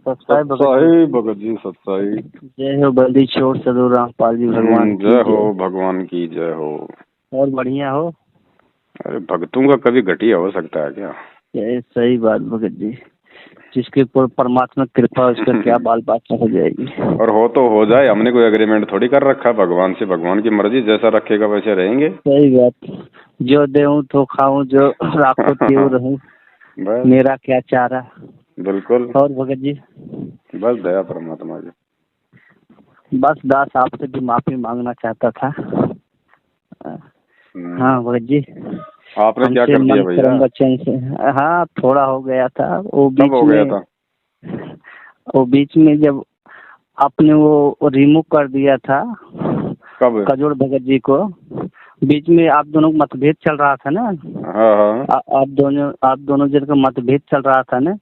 सत्साई भगत सत्साई भगत जी, सत्साई। जय हो बल्दी छोड़ सदो रामपाल जी भगवान की जय हो, भगवान की जय हो। और बढ़िया हो। अरे भगतों का कभी घटिया हो सकता है क्या? सही बात भगत जी, जिसके ऊपर परमात्मा कृपा उसका क्या बाल बात हो जाएगी। और हो तो हो जाए, हमने कोई एग्रीमेंट थोड़ी कर रखा भगवान से। भगवान की मर्जी, जैसा रखेगा वैसे रहेंगे। सही बात, जो देऊं तो खाऊं, जो राखो त्यों रहूं, मेरा क्या चारा। बिल्कुल। और भगत जी बस दया परमात्मा जी। बस दास आपसे भी माफी मांगना चाहता था। हाँ भगत जी, आपने क्या कर दिया भैया? बच्चन से हाँ थोड़ा हो गया था। वो कब हो गया था? वो बीच में जब आपने वो रिमूव कर दिया था। कब? कजोड़ भगत जी को बीच में आप दोनों का मतभेद चल रहा था ना। हाँ। आप दोनों जन का मतभेद चल रहा था ना।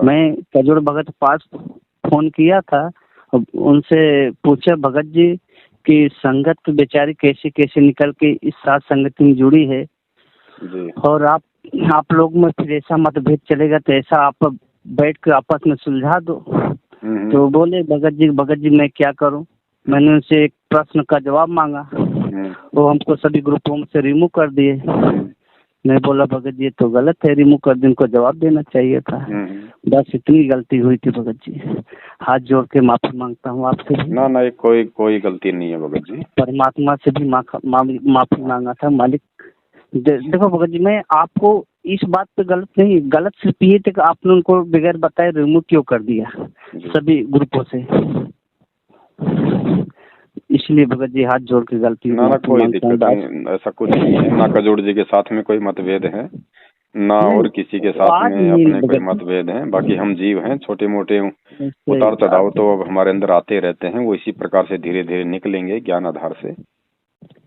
मैं कजोड़ भगत पास फोन किया था, उनसे पूछा भगत जी कि संगत बेचारी कैसे कैसे निकल के इस साथ संगति में जुड़ी है जी। और आप लोग में फिर ऐसा मतभेद चलेगा तो ऐसा आप बैठ कर आपस में सुलझा दो। तो बोले भगत जी मैं क्या करूं। मैंने उनसे एक प्रश्न का जवाब मांगा, वो हमको सभी ग्रुपों में से रिमूव कर दिए। मैं बोला भगत जी तो गलत है, रिमूव कर दी, उनको जवाब देना चाहिए था। बस इतनी गलती हुई थी भगत जी, हाथ जोड़ के माफी मांगता हूँ आपसे। ना कोई गलती नहीं है भगत जी। परमात्मा से भी माफी मांगा था। मालिक देखो भगत जी, मैं आपको इस बात पे गलत सिर्फ ये थे कि आपने उनको बगैर बताए रिमूव क्यों कर दिया सभी ग्रुपों से, इसलिए भगत जी हाथ जोड़ के गलती। ना कोई दिक्कत नहीं, ऐसा कुछ नहीं है। ना कजोड़ जी के साथ में कोई मतभेद है, ना और किसी के साथ में अपने कोई मतभेद है। बाकी हम जीव हैं, छोटे मोटे उतार चढ़ाव तो अब हमारे अंदर आते रहते हैं, वो इसी प्रकार से धीरे धीरे निकलेंगे ज्ञान आधार से,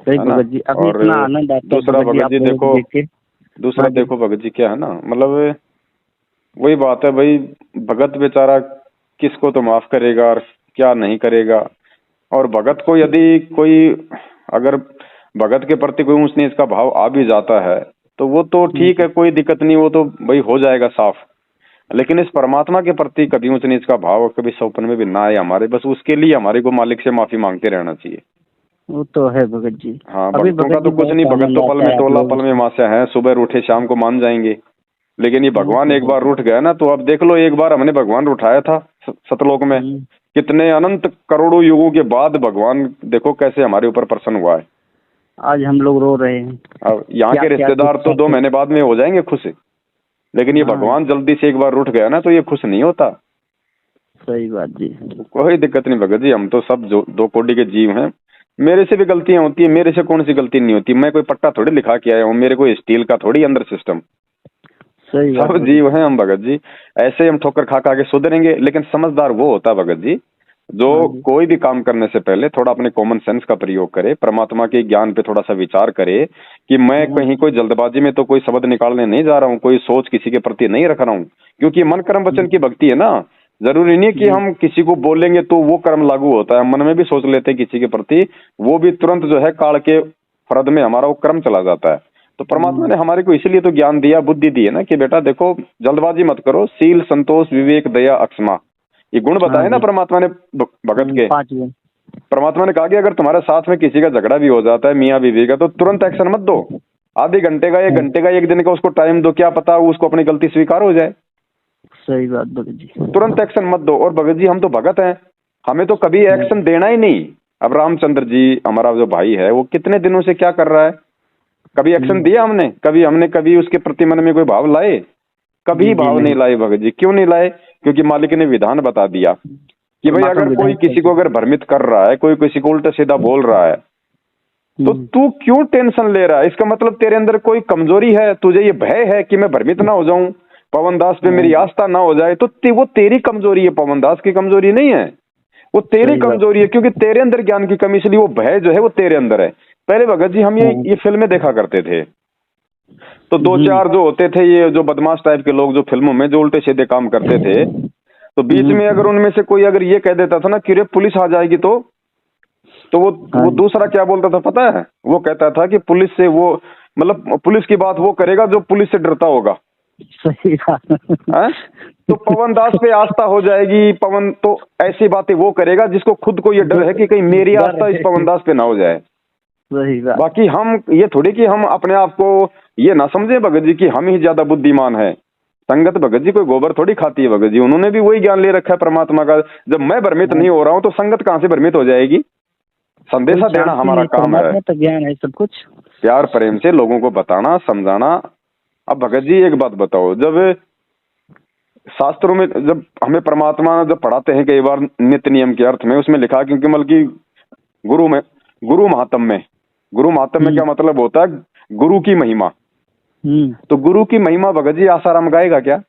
है ना। और दूसरा भगत जी देखो भगत जी क्या है ना, मतलब वही बात है भाई, भगत बेचारा किसको तो माफ करेगा और क्या नहीं करेगा। और भगत को यदि कोई अगर भगत के प्रति कोई ऊंच नीच का भाव आ भी जाता है तो वो तो ठीक है, कोई दिक्कत नहीं, वो तो भाई हो जाएगा साफ। लेकिन इस परमात्मा के प्रति कभी ऊंच नीच का भाव कभी सपने में भी ना आए हमारे, बस उसके लिए हमारे को मालिक से माफी मांगते रहना चाहिए। वो तो है भगत जी। हाँ, भगतों का तो कुछ नहीं, भगत तो पल में टोला पल में मास्या है, सुबह उठे शाम को मान जाएंगे। लेकिन ये भगवान एक बार रूठ गया ना तो अब देख लो, एक बार हमने भगवान उठाया था सतलोक में, कितने अनंत करोड़ों युगों के बाद भगवान देखो कैसे हमारे ऊपर प्रसन्न हुआ है। आज हम लोग रो रहे हैं। अब यहाँ के रिश्तेदार तो 2 महीने बाद में हो जाएंगे खुश, लेकिन ये भगवान जल्दी से एक बार रूठ गया ना तो ये खुश नहीं होता। सही बात जी। कोई दिक्कत नहीं भगत जी, हम तो सब 2 कोटि के जीव हैं। मेरे से भी गलतियां होती है, मेरे से कौन सी गलती नहीं होती। मैं कोई पट्टा थोड़ी लिखा के आया हूँ, मेरे को स्टील का थोड़ी अंदर सिस्टम। सब जीव हैं हम भगत जी, ऐसे हम ठोकर खा के सुधरेंगे। लेकिन समझदार वो होता है भगत जी जो कोई भी काम करने से पहले थोड़ा अपने कॉमन सेंस का प्रयोग करे, परमात्मा के ज्ञान पे थोड़ा सा विचार करे कि मैं कहीं कोई जल्दबाजी में तो कोई शब्द निकालने नहीं जा रहा हूँ, कोई सोच किसी के प्रति नहीं रख रहा हूँ। क्योंकि मन कर्म वचन की भक्ति है ना, जरूरी नहीं कि हम किसी को बोलेंगे तो वो कर्म लागू होता है। मन में भी सोच लेते हैं किसी के प्रति, वो भी तुरंत जो है काल के फरद में हमारा वो कर्म चला जाता है। तो परमात्मा ने हमारे को इसलिए तो ज्ञान दिया, बुद्धि दी है ना कि बेटा देखो जल्दबाजी मत करो, शील संतोष विवेक दया अक्षमा, ये गुण बताए ना परमात्मा ने भगत के। परमात्मा ने कहा कि अगर तुम्हारे साथ में किसी का झगड़ा भी हो जाता है मियाँ बीवी का, तो तुरंत एक्शन मत दो, आधे घंटे का 1 घंटे का 1 दिन का उसको टाइम दो, क्या पता उसको अपनी गलती स्वीकार हो जाए। सही बात भगत जी, तुरंत एक्शन मत दो। और भगत जी हम तो भगत हैं, हमें तो कभी एक्शन देना ही नहीं। अब रामचंद्र जी हमारा जो भाई है वो कितने दिनों से क्या कर रहा है, कभी एक्शन दिया हमने? कभी उसके प्रति मन में कोई भाव लाए? कभी भाव नहीं लाए भगत जी। क्यों नहीं लाए? क्योंकि मालिक ने विधान बता दिया कि भाई अगर कोई किसी को अगर भ्रमित कर रहा है, कोई किसी को उल्टा सीधा बोल रहा है, तो तू क्यों टेंशन ले रहा है? इसका मतलब तेरे अंदर कोई कमजोरी है, तुझे ये भय है कि मैं भ्रमित ना हो जाऊं, पवन दास पे मेरी आस्था ना हो जाए। तो वो तेरी कमजोरी है, पवन दास की कमजोरी नहीं है, वो तेरी कमजोरी है। क्योंकि तेरे अंदर ज्ञान की कमी, इसलिए वो भय जो है वो तेरे अंदर है। पहले भगत जी हम ये फिल्में देखा करते थे, तो 2-4 जो होते थे ये जो बदमाश टाइप के लोग जो फिल्मों में जो उल्टे सीधे काम करते थे, तो बीच में अगर उनमें से कोई अगर ये कह देता था ना कि रे पुलिस आ जाएगी, तो वो दूसरा क्या बोलता था पता है? वो कहता था कि पुलिस से वो मतलब पुलिस की बात वो करेगा जो पुलिस से डरता होगा। सही बात है? तो पवन दास पे आस्था हो जाएगी, पवन तो ऐसी बातें वो करेगा जिसको खुद को ये डर है कि कहीं मेरी आस्था इस पवन दास पे ना हो जाए। सही बात। बाकी हम ये थोड़ी कि हम अपने आप को ये ना समझे भगत जी कि हम ही ज्यादा बुद्धिमान है। संगत भगत जी कोई गोबर थोड़ी खाती है भगत जी, उन्होंने भी वही ज्ञान ले रखा है परमात्मा का। जब मैं भ्रमित नहीं हो रहा हूँ तो संगत कहाँ से भ्रमित हो जाएगी? संदेशा देना हमारा काम है, तो ज्ञान है सब कुछ, प्यार प्रेम से लोगों को बताना समझाना। अब भगत जी एक बात बताओ, जब शास्त्रों में जब हमें परमात्मा जब पढ़ाते हैं कई बार नित्य नियम के अर्थ में, उसमें लिखा क्योंकि बल्कि गुरु महात्म में क्या मतलब होता है? गुरु की महिमा। तो गुरु की महिमा भगत जी आसाराम गाएगा क्या?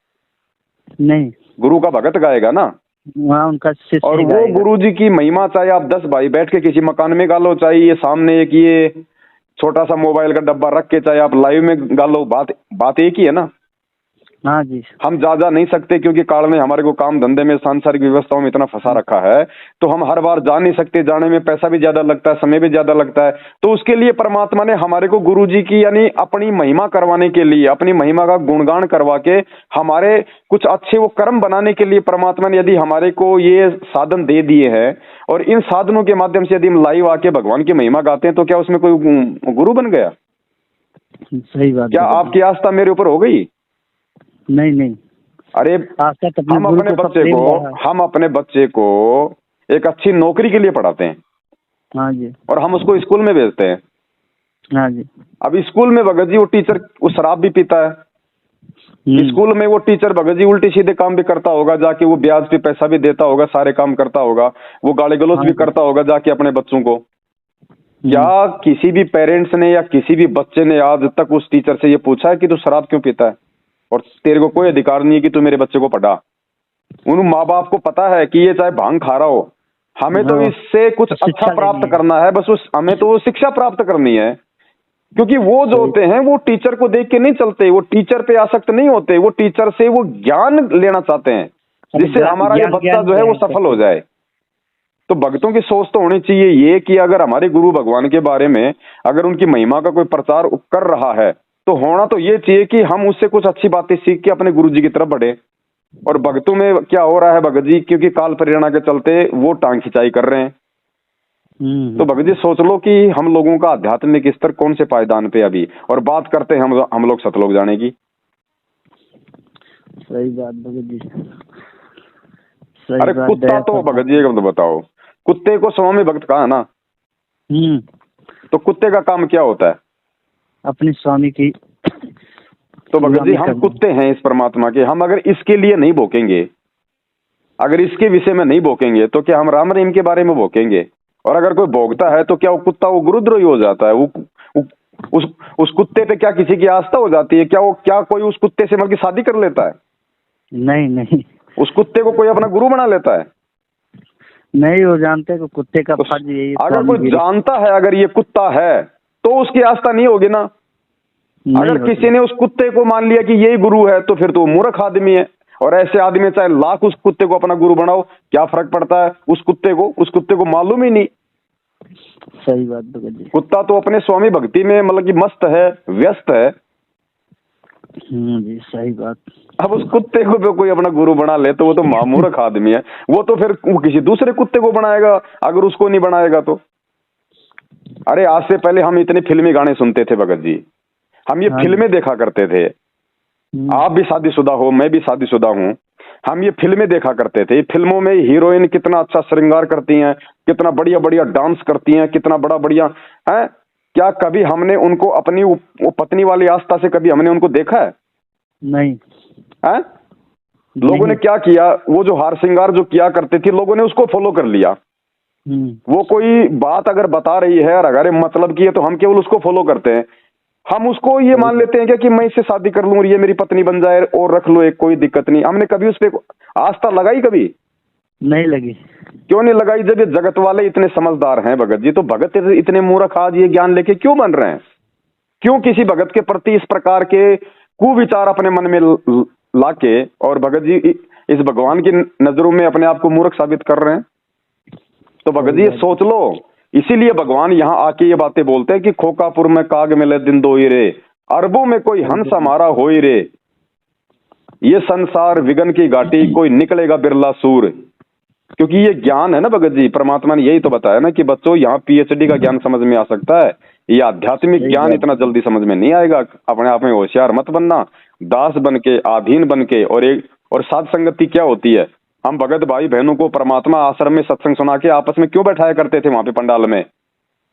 नहीं, गुरु का भगत गाएगा ना, वहाँ उनका शिष्य और वो गुरु जी की महिमा चाहे आप 10 भाई बैठ के किसी मकान में गा लो, चाहे ये सामने एक ये छोटा सा मोबाइल का डब्बा रख के चाहे आप लाइव में गा लो, बात एक ही है ना। हाँ जी। हम जा नहीं सकते क्योंकि काल ने हमारे को काम धंधे में सांसारिक व्यवस्थाओं में इतना फंसा रखा है, तो हम हर बार जा नहीं सकते, जाने में पैसा भी ज्यादा लगता है, समय भी ज्यादा लगता है। तो उसके लिए परमात्मा ने हमारे को गुरु जी की यानी अपनी महिमा करवाने के लिए, अपनी महिमा का गुणगान करवा के हमारे कुछ अच्छे वो कर्म बनाने के लिए परमात्मा ने यदि हमारे को ये साधन दे दिए हैं, और इन साधनों के माध्यम से यदि हम लाइव आके भगवान की महिमा गाते हैं, तो क्या उसमें कोई गुरु बन गया? सही बात। क्या आपकी आस्था मेरे ऊपर हो गई? नहीं। अरे हम अपने बच्चे को एक अच्छी नौकरी के लिए पढ़ाते हैं। हाँ जी। और हम उसको स्कूल में भेजते हैं। हाँ जी। अब स्कूल में भगत जी वो टीचर वो शराब भी पीता है। स्कूल में वो टीचर भगत जी उल्टे सीधे काम भी करता होगा, जाके वो ब्याज पे पैसा भी देता होगा, सारे काम करता होगा, वो गाली गलौज भी करता होगा जाके अपने बच्चों को। क्या किसी भी पेरेंट्स ने या किसी भी बच्चे ने आज तक उस टीचर से ये पूछा है कि तू शराब क्यों पीता है और तेरे को कोई अधिकार नहीं है कि तू मेरे बच्चे को पढ़ा? उन माँ बाप को पता है कि ये चाहे भांग खा रहा हो, हमें तो इससे कुछ अच्छा प्राप्त करना है, बस हमें तो शिक्षा प्राप्त करनी है। क्योंकि वो जो होते हैं वो टीचर को देख के नहीं चलते, वो टीचर पे आसक्त नहीं होते, वो टीचर से वो ज्ञान लेना चाहते हैं जिससे हमारा ये बच्चा जो है वो सफल हो जाए। तो भक्तों की सोच तो होनी चाहिए ये कि अगर हमारे गुरु भगवान के बारे में अगर उनकी महिमा का कोई प्रचार कर रहा है तो होना तो ये चाहिए कि हम उससे कुछ अच्छी बातें सीख के अपने गुरु जी की तरफ बढ़े। और भक्तों में क्या हो रहा है भगत जी, क्योंकि काल प्रेरणा के चलते वो टांग खिंचाई कर रहे हैं। तो भगत जी सोच लो कि हम लोगों का आध्यात्मिक स्तर कौन से पायदान पे अभी, और बात करते हैं हम लोग सतलोक जाने की। सही बात भगत जी। अरे कुत्ता तो भगत जी तो बताओ, कुत्ते को स्वामी भक्त कहा ना, तो कुत्ते का काम क्या होता है? अपने स्वामी की। तो भगत जी हम कुत्ते हैं इस परमात्मा के, हम अगर इसके लिए नहीं भोकेंगे, अगर इसके विषय में नहीं भोकेंगे तो क्या हम राम रहीम के बारे में भोकेंगे? और अगर कोई भोगता है तो क्या वो कुत्ता वो गुरुद्रोही हो जाता है? उस कुत्ते पे क्या किसी की आस्था हो जाती है? क्या कोई उस कुत्ते से मतलब शादी कर लेता है? नहीं। उस कुत्ते को कोई अपना गुरु बना लेता है? नहीं, वो जानते को कुत्ते का फर्ज यही। अगर कोई जानता है अगर ये कुत्ता है तो उसकी आस्था नहीं होगी ना। अगर किसी ने उस कुत्ते को मान लिया कि यही गुरु है तो फिर तो वो मूर्ख आदमी है। और ऐसे आदमी चाहे लाख उस कुत्ते को अपना गुरु बनाओ, क्या फर्क पड़ता है? उस कुत्ते को मालूम ही नहीं। सही बात भगत जी। कुत्ता तो अपने स्वामी भक्ति में मतलब कि मस्त है, व्यस्त है। जी सही बात। अब उस कुत्ते को कोई अपना गुरु बना ले तो वो तो मूर्ख आदमी है। वो तो फिर किसी दूसरे कुत्ते को बनाएगा अगर उसको नहीं बनाएगा तो। अरे आज से पहले हम इतने फिल्मी गाने सुनते थे भगत जी, हम ये फिल्में देखा करते थे। आप भी शादीशुदा हो, मैं भी शादीशुदा हूँ। हम ये फिल्में देखा करते थे। फिल्मों में हीरोइन कितना अच्छा श्रृंगार करती हैं, कितना बढ़िया बढ़िया डांस करती हैं, कितना बड़ा बढ़िया है। क्या कभी हमने उनको अपनी वो पत्नी वाली आस्था से कभी हमने उनको देखा है? नहीं है? लोगों ने क्या किया, वो जो हार श्रृंगार जो किया करते थे लोगों ने उसको फॉलो कर लिया। वो कोई बात अगर बता रही है और अगर मतलब की है तो हम केवल उसको फॉलो करते हैं। हम उसको ये मान लेते हैं कि मैं इससे शादी कर लूं और ये मेरी पत्नी बन जाए और रख लो, एक कोई दिक्कत नहीं। हमने कभी उस पर आस्था लगाई? कभी नहीं लगी। क्यों नहीं लगाई? जब ये जगत वाले इतने समझदार हैं भगत जी, तो भगत इतने मूर्ख आज ये ज्ञान लेके क्यों बन रहे हैं? क्यों किसी भगत के प्रति इस प्रकार के कुविचार अपने मन में लाके और भगत जी इस भगवान की नजरों में अपने आप को मूर्ख साबित कर रहे हैं? तो भगत जी सोच लो, इसीलिए भगवान यहाँ आके ये बातें बोलते हैं कि खोकापुर में काग मिले दिन दो ही रे, अरबों में कोई हंस हमारा हो ही रे। ये संसार विघन की घाटी, कोई निकलेगा बिरला सूर। क्योंकि ये ज्ञान है ना भगत जी, परमात्मा ने यही तो बताया ना कि बच्चों यहाँ पीएचडी का ज्ञान समझ में आ सकता है, ये आध्यात्मिक ज्ञान इतना जल्दी समझ में नहीं आएगा। अपने आप में होशियार मत बनना, दास बन के, अधीन बन के। और साध संगति क्या होती है? हम भगत भाई बहनों को परमात्मा आश्रम में सत्संग सुना के आपस में क्यों बैठाया करते थे वहां पे पंडाल में?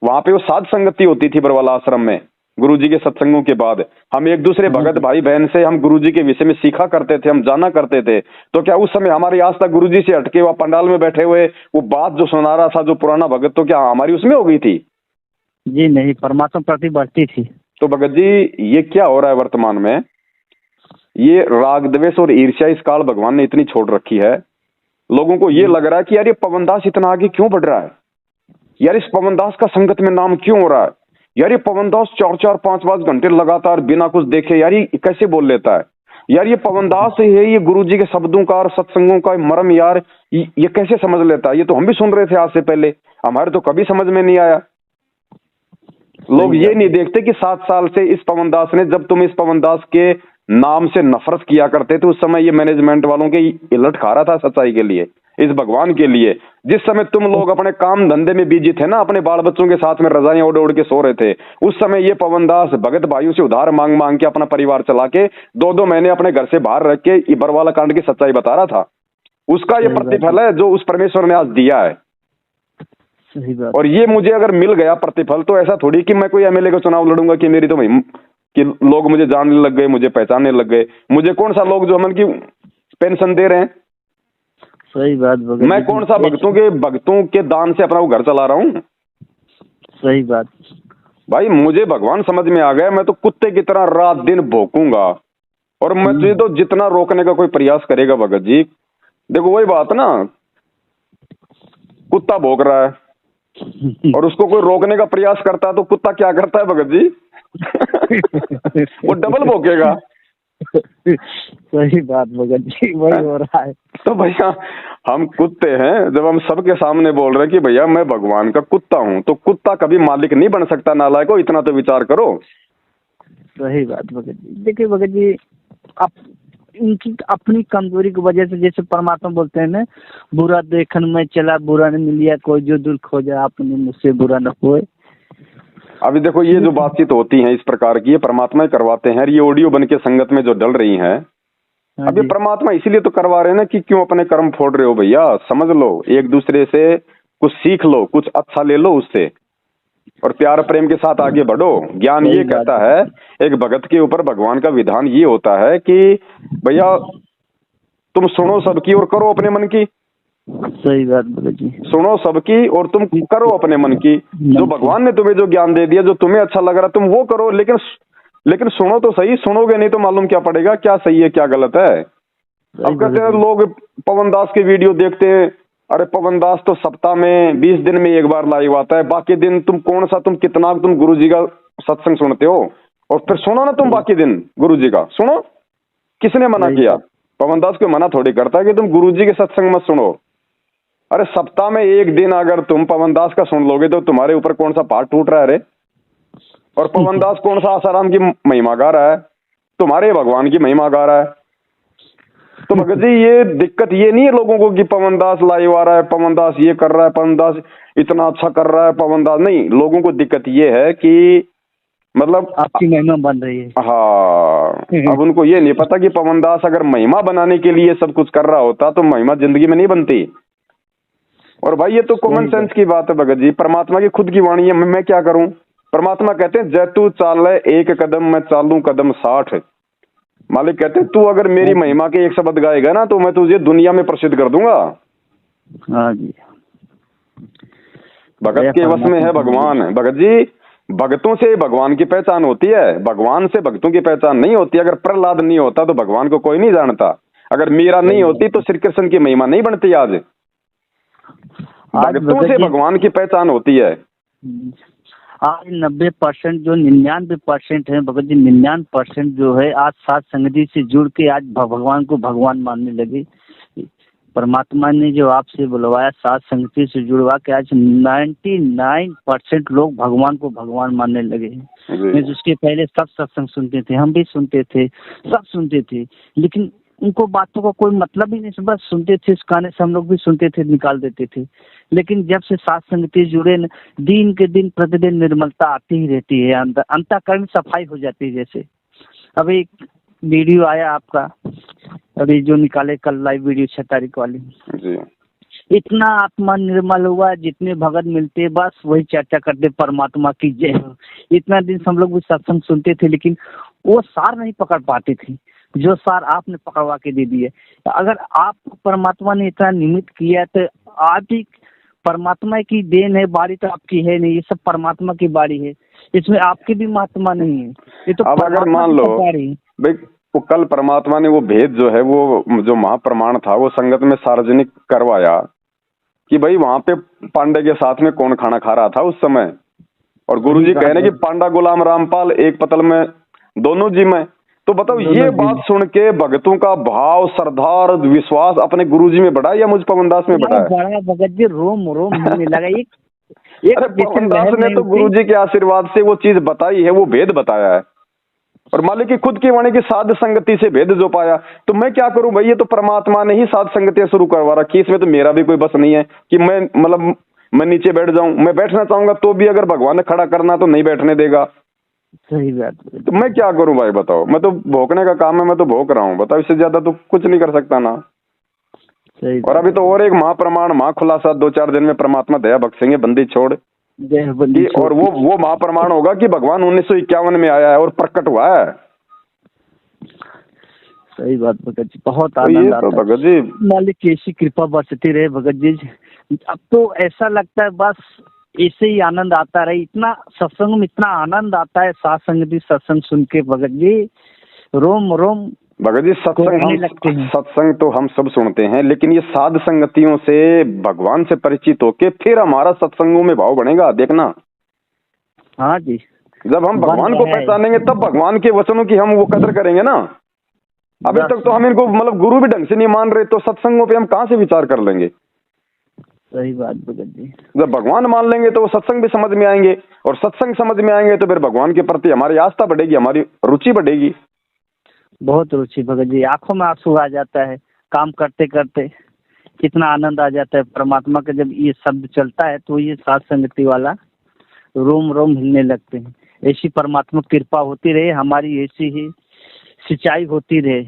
वहां पे वो साध संगति होती थी बरवाला आश्रम में। गुरुजी के सत्संगों के बाद हम एक दूसरे भगत भाई बहन से हम गुरुजी के विषय में सीखा करते थे, हम जाना करते थे। तो क्या उस समय हमारी आस्था गुरुजी से हटके वह पंडाल में बैठे हुए वो बात जो सुना रहा था जो पुराना भगत, तो क्या हमारी उसमें हो गई थी? जी नहीं, परमात्मा प्रति बढ़ती थी। तो भगत जी ये क्या हो रहा है वर्तमान में? ये राग द्वेष और ईर्ष्या इस काल भगवान ने इतनी छोड़ रखी है। लोगों को ये लग रहा है कि यार ये पवनदास इतना आगे क्यों बढ़ रहा है, यार इस पवनदास का संगत में नाम क्यों हो रहा है, यार ये पवनदास 4-4, 5-5 घंटे लगातार बिना कुछ देखे यार ये कैसे बोल लेता है, यार ये पवनदास है, ये गुरुजी के शब्दों का और सत्संगों का मर्म यार ये कैसे समझ लेता है। ये तो हम भी सुन रहे थे आज से पहले, हमारे तो कभी समझ में नहीं आया। लोग ये नहीं देखते कि 7 साल से इस पवनदास ने, जब तुम इस पवनदास के नाम से नफरत किया करते थे उस समय ये मैनेजमेंट वालों के इलट खा रहा था सच्चाई के लिए, इस भगवान के लिए। जिस समय तुम लोग अपने काम धंधे में बिजी थे ना, अपने बाल बच्चों के साथ में रजाइयां ओढ़ ओढ़ के सो रहे थे, उस समय ये पवनदास भगत भाइयों से उधार मांग मांग के अपना परिवार चला के 2-2 महीने अपने घर से बाहर रख के बरवाला कांड की सच्चाई बता रहा था। उसका ये प्रतिफल है जो उस परमेश्वर ने आज दिया है। सही बात। और ये मुझे अगर मिल गया प्रतिफल, तो ऐसा थोड़ी कि मैं कोई एमएलए का चुनाव लड़ूंगा कि मेरी तो भाई कि लोग मुझे जानने लग गए, मुझे पहचानने लग गए। मुझे कौन सा लोग जो हमन की पेंशन दे रहे हैं? सही बात। मैं कौन सा भक्तों के दान से अपना वो घर चला रहा हूँ? सही बात भाई, मुझे भगवान समझ में आ गया, मैं तो कुत्ते की तरह रात दिन भौंकूंगा। और मैं तुझे तो जितना रोकने का कोई प्रयास करेगा भगत जी, देखो वही बात ना, कुत्ता भौंक रहा है और उसको कोई रोकने का प्रयास करता है तो कुत्ता क्या करता है भगत जी? वो डबल भौंकेगा। सही बात भगत जी, वही हो रहा है। तो भैया हम कुत्ते हैं, जब हम सबके सामने बोल रहे हैं कि भैया मैं भगवान का कुत्ता हूं, तो कुत्ता कभी मालिक नहीं बन सकता नालायक को, इतना तो विचार करो। सही बात भगत जी। देखिए भगत जी, आप इनकी अपनी कमजोरी की वजह से, जैसे परमात्मा बोलते हैं ना, बुरा देखन में चला बुरा न मिलिया कोई, जो दिल खोजा आपने मुझसे बुरा न होए। अभी देखो ये जो बातचीत होती है इस प्रकार की, ये परमात्मा ही करवाते हैं। ये ऑडियो बन के संगत में जो डल रही हैं, अभी परमात्मा इसीलिए तो करवा रहे हैं ना कि क्यों अपने कर्म फोड़ रहे हो भैया, समझ लो, एक दूसरे से कुछ सीख लो, कुछ अच्छा ले लो उससे, और प्यार प्रेम के साथ आगे बढ़ो। ज्ञान ये कहता है, एक भगत के ऊपर भगवान का विधान ये होता है कि भैया तुम सुनो सबकी और करो अपने मन की। सही बात भगत जी। सुनो सबकी और तुम करो अपने मन की। जो भगवान ने तुम्हें जो ज्ञान दे दिया, जो तुम्हें अच्छा लग रहा तुम वो करो, लेकिन सुनो तो सही। सुनोगे नहीं तो मालूम क्या पड़ेगा, क्या सही है क्या गलत है। अब कहते हैं लोग पवनदास के वीडियो देखते हैं, अरे पवनदास तो सप्ताह में 20 दिन में एक बार लाइव आता है, बाकी दिन तुम कितना तुम गुरुजी का सत्संग सुनते हो, और फिर सुनो ना तुम बाकी दिन गुरुजी का सुनो। किसने मना किया? पवनदास को मना थोड़ी करता है कि तुम गुरुजी के सत्संग मत सुनो। अरे सप्ताह में एक दिन अगर तुम पवनदास का सुन लोगे तो तुम्हारे ऊपर कौन सा पाठ टूट रहा है रे? और पवनदास कौन सा आसाराम की महिमा गा रहा है? तुम्हारे भगवान की महिमा गा रहा है। तो भगत जी ये दिक्कत ये नहीं है लोगों को कि पवनदास लाइव आ रहा है, पवनदास ये कर रहा है, पवनदास इतना अच्छा कर रहा है, पवनदास नहीं। लोगों को दिक्कत ये है कि मतलब आपकी महिमा बन रही है। हाँ, अब उनको ये नहीं पता कि पवनदास अगर महिमा बनाने के लिए सब कुछ कर रहा होता तो महिमा जिंदगी में नहीं बनती। और भाई ये तो कॉमन सेंस की बात है भगत जी, परमात्मा की खुद की वाणी है। मैं क्या करूं? परमात्मा कहते हैं जैतू चाल एक कदम मैं चालू कदम 60। मालिक कहते हैं तू अगर मेरी महिमा के एक शब्द गाएगा ना तो मैं तुझे दुनिया में प्रसिद्ध कर दूंगा। हाँ जी, भगत के वश में है भगवान। भगत जी भगतों से भगवान की पहचान होती है, भगवान से भक्तों की पहचान नहीं होती। अगर प्रहलाद नहीं होता तो भगवान को कोई नहीं जानता, अगर मीरा नहीं होती तो श्री कृष्ण की महिमा नहीं बनती। आज भक्तों से भगवान की पहचान होती है। आज 90% जो 99% है भगत जी, 99% जो है आज साथ संगति से जुड़ के आज भगवान को भगवान मानने लगे। परमात्मा ने जो आपसे बुलवाया साथ संगति से जुड़वा के आज 99% लोग भगवान को भगवान मानने लगे हैं। जिसके पहले सब सत्संग सुनते थे, हम भी सुनते थे, सब सुनते थे, लेकिन उनको बातों का कोई मतलब ही नहीं, बस सुनते थे, इस गाने से हम लोग भी सुनते थे, निकाल देते थे। लेकिन जब से साथ संगति जुड़े न, दिन के दिन प्रतिदिन निर्मलता आती ही रहती है, अंतःकरण सफाई हो जाती है। जैसे अभी एक वीडियो आया आपका, अभी जो निकाले कल लाइव वीडियो 6 तारीख वाली जी। इतना आत्मा निर्मल हुआ, जितने भगत मिलते बस वही चर्चा करते परमात्मा की जय हो। इतना दिन से हम लोग भी सत्संग सुनते थे, लेकिन वो सार नहीं पकड़ पाते थे जो सार आपने पकड़वा के दे दिए। अगर आप परमात्मा ने इतना निमित्त किया तो आप ही परमात्मा की देन है, बारी तो आपकी है नहीं, ये सब परमात्मा की बारी है, इसमें आपकी भी महात्मा नहीं है, ये तो अब अगर मान लो भाई वो कल परमात्मा ने वो भेद जो है, वो जो महाप्रमाण था, वो संगत में सार्वजनिक करवाया कि भाई वहां पे पांडे के साथ में कौन खाना खा रहा था उस समय, और गुरुजी कह रहे कि पांडा गुलाम रामपाल एक पतल में दोनों जी में। तो बताओ ये बात सुन के भगतों का भाव, श्रद्धा और विश्वास अपने गुरुजी में बढ़ा या मुझ पवन दास में बढ़ा? बड़ा भगत जी रोम रोम मिलने लगा। अरे पवन दास ने तो गुरुजी के आशीर्वाद से वो चीज बताई है, वो भेद बताया है, और मालिक की खुद की वाणी की साध संगति से भेद जो पाया। तो मैं क्या करूं भाई, ये तो परमात्मा ने ही साध संगतियां शुरू करवा रखी, इसमें तो मेरा भी कोई बस नहीं है कि मैं मतलब मैं नीचे बैठ जाऊं। मैं बैठना चाहूंगा तो भी अगर भगवान ने खड़ा करना तो नहीं बैठने देगा। सही बात। तो मैं क्या करूं भाई बताओ, मैं तो भोंकने का काम है, मैं तो भोंक रहा हूं, बताओ इससे ज्यादा तो कुछ नहीं कर सकता ना। सही। और अभी तो और एक महाप्रमाण महाखुलासा 2-4 दिन में परमात्मा दया बख्शेंगे, बंदी छोड़। और वो महाप्रमाण होगा कि भगवान 1951 में आया है और प्रकट हुआ है। सही बात भगत जी, बहुत आनंद आता है भगत जी, मालिक की ऐसी कृपा बरसती रहे भगत जी। अब तो ऐसा लगता है बस ऐसे ही आनंद आता रहे। इतना सत्संग में इतना आनंद आता है, साथ संगति सत्संग सुन के भगत जी, रोम रोम भगत जी। सत्संग तो हम सब सुनते हैं, लेकिन ये साध संगतियों से भगवान से परिचित होके फिर हमारा सत्संगों में भाव बनेगा, देखना। हाँ जी, जब हम भगवान को पहचानेंगे तब भगवान के वचनों की हम वो कदर करेंगे ना। अभी तक तो हम इनको मतलब गुरु भी ढंग से नहीं मान रहे, तो सत्संगों पे हम कहाँ से विचार कर लेंगे? सही बात भगत जी। जब भगवान मान लेंगे तो वो सत्संग भी समझ में आएंगे, और सत्संग समझ में आएंगे तो फिर भगवान के प्रति हमारी आस्था बढ़ेगी, हमारी रुचि बढ़ेगी। बहुत रुचि भगत जी, आंखों में आंसू आ जाता है काम करते करते, कितना आनंद आ जाता है परमात्मा का। जब ये शब्द चलता है तो ये साथ संगति वाला रोम रोम हिलने लगते हैं। ऐसी परमात्मा कृपा होती रहे, हमारी ऐसी ही सिंचाई होती रहे।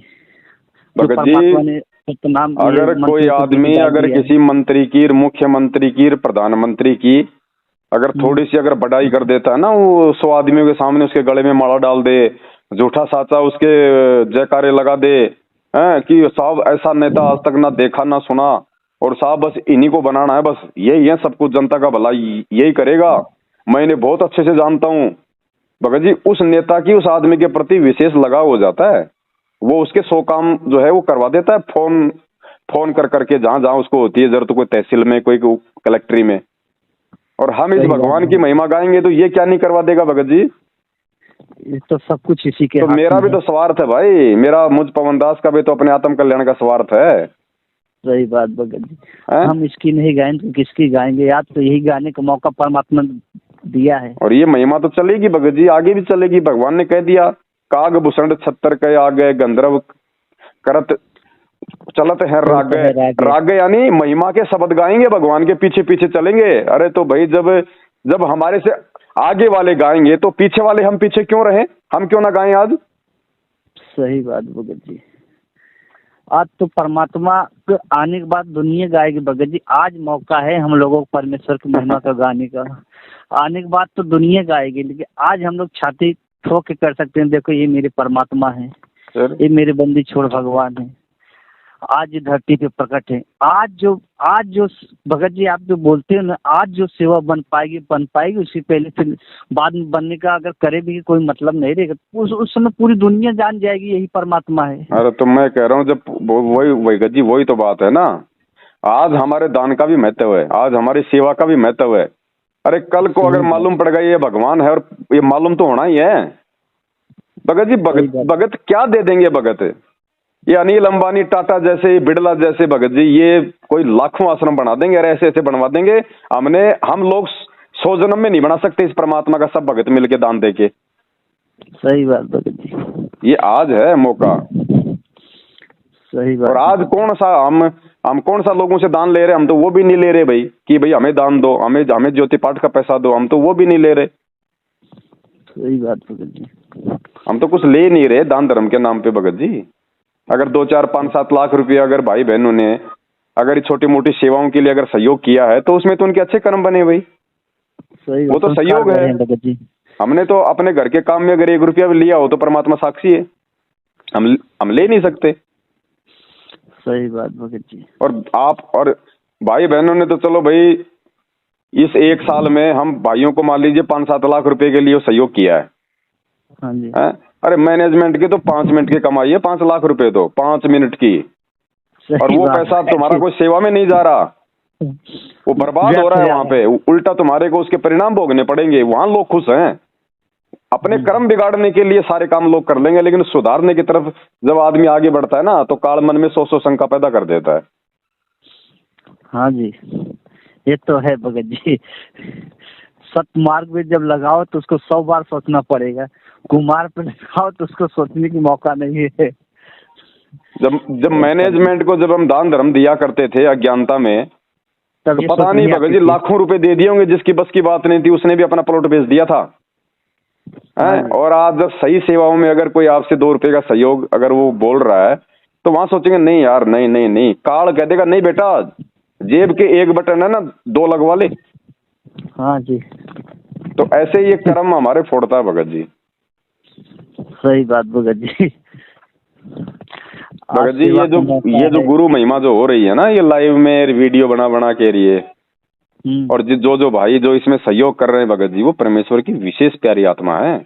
भगत जी, अगर कोई आदमी अगर किसी मंत्री की, मुख्यमंत्री की, प्रधानमंत्री की अगर थोड़ी सी अगर बढ़ाई कर देता है ना, वो 100 आदमियों के सामने उसके गले में माला डाल दे, झूठा साचा उसके जयकारे लगा दे कि साहब ऐसा नेता आज तक ना देखा ना सुना, और साहब बस इन्हीं को बनाना है, बस यही है सब कुछ, जनता का भला यही करेगा, मैं इन्हें बहुत अच्छे से जानता हूँ। भगत जी, उस नेता की उस आदमी के प्रति विशेष लगाव हो जाता है, वो उसके 100 काम जो है वो करवा देता है, फोन कर करके जहां जहां उसको होती है जरूरत, कोई तहसील में, कोई कलेक्ट्री में। और हम इस भगवान की महिमा गाएंगे तो ये क्या नहीं करवा देगा भगत जी? ये तो सब कुछ इसी के तो मेरा भी तो स्वार्थ है भाई, मेरा मुझ पवन दास का भी तो अपने आत्म कल्याण का स्वार्थ है। सही बात भगत जी। हम इसकी नहीं गाएंगे तो किसकी गाएंगे? आज तो यही गाने का मौका परमात्मा दिया है, और ये महिमा तो चलेगी भगत जी, आगे भी चलेगी। भगवान ने कह दिया, काग भूषण 76 के आगे गंधर्व करत चलत है राग। राग यानी महिमा के शब्द गाएंगे, भगवान के पीछे पीछे चलेंगे। अरे तो भाई जब हमारे से आगे वाले गाएंगे तो पीछे वाले हम पीछे क्यों रहे? हम क्यों ना गाएं आज? सही बात भगत जी। आज तो परमात्मा के आने के बाद दुनिया गाएगी भगत जी। आज मौका है हम लोगों को परमेश्वर की महिमा का गाने का। आने के बाद तो दुनिया गाएगी, लेकिन आज हम लोग छाती ठोक के कर सकते हैं, देखो ये मेरे परमात्मा है, ये मेरे बंदी छोड़ भगवान है, आज धरती पे प्रकट है। आज जो भगत जी आप जो बोलते हो ना, आज जो सेवा बन पाएगी उससे पहले फिर बाद में बनने का अगर करे भी कोई मतलब नहीं रहेगा। उस समय पूरी दुनिया जान जाएगी यही परमात्मा है। अरे तो मैं कह रहा हूँ, जब वही भगत जी, वही तो बात है ना। आज हमारे दान का भी महत्व है, आज हमारी सेवा का भी महत्व है। अरे कल को अगर मालूम पड़ गया ये भगवान है, और ये मालूम तो होना ही है भगत जी। भगत क्या दे देंगे भगत? ये अनिल अंबानी, टाटा जैसे, बिड़ला जैसे भगत जी, ये कोई लाखों आश्रम बना देंगे, अरे ऐसे ऐसे बनवा देंगे। हम लोग 100 जन्म में नहीं बना सकते इस परमात्मा का, सब भगत मिलके दान देके। सही बात भगत जी, ये आज है मौका। सही बात। और आज कौन सा हम कौन सा लोगों से दान ले रहे, हम तो वो भी नहीं ले रहे भाई कि भाई हमें दान दो, हमें हमें ज्योति पाठ का पैसा दो, हम तो वो भी नहीं ले रहे। सही बात भगत जी, हम तो कुछ ले नहीं रहे दान धर्म के नाम पे भगत जी। अगर 2 4 5 7 लाख रुपए अगर भाई बहनों ने अगर छोटी मोटी सेवाओं के लिए अगर सहयोग किया है तो उसमें तो उनके अच्छे कर्म बने भाई। सही वो तो सहयोग है भगत जी। हमने तो अपने घर के काम में अगर 1 रुपया भी लिया हो तो परमात्मा साक्षी है, हम ले नहीं सकते। सही बात भगत जी। और आप और भाई बहनों ने तो चलो भाई इस 1 साल में हम भाइयों को मान लीजिए 5 7 लाख रुपए के लिए सहयोग किया है। हाँ जी। अरे मैनेजमेंट की तो 5 मिनट की कमाई है, 5 लाख रुपए तो 5 मिनट की, और वो पैसा तुम्हारा कोई सेवा में नहीं जा रहा, वो बर्बाद हो रहा है वहां पे। उल्टा तुम्हारे को उसके परिणाम भोगने पड़ेंगे। वहां लोग खुश हैं, अपने कर्म बिगाड़ने के लिए सारे काम लोग कर लेंगे, लेकिन सुधारने की तरफ जब आदमी आगे बढ़ता है ना तो काल मन में 100 शंका पैदा कर देता है। हाँ जी, ये तो है भगत जी। सतमार्ग में जब लगाओ तो उसको 100 बार सोचना पड़ेगा, कुमार पे लगाओ तो उसको सोचने की मौका नहीं है। जब मैनेजमेंट को जब हम दान धर्म दिया करते थे अज्ञानता में, तो पता नहीं भगत जी लाखों रुपए दे दिए होंगे, जिसकी बस की बात नहीं थी उसने भी अपना प्लॉट बेच दिया था। और आज जब सही सेवाओं में अगर कोई आपसे 2 रुपए का सहयोग अगर वो बोल रहा है तो वहां सोचेंगे नहीं यार, नहीं नहीं नहीं, काल कह देगा नहीं बेटा, जेब के 1 बटन है ना 2 लगवा ले। हाँ जी। तो ऐसे ही एक कर्म हमारे फोड़ता है भगत जी। सही बात भगत जी। भगत जी ये जो गुरु महिमा जो हो रही है ना, ये लाइव में वीडियो बना बना के रही, और जो भाई जो इसमें सहयोग कर रहे हैं भगत जी, वो परमेश्वर की विशेष प्यारी आत्मा है।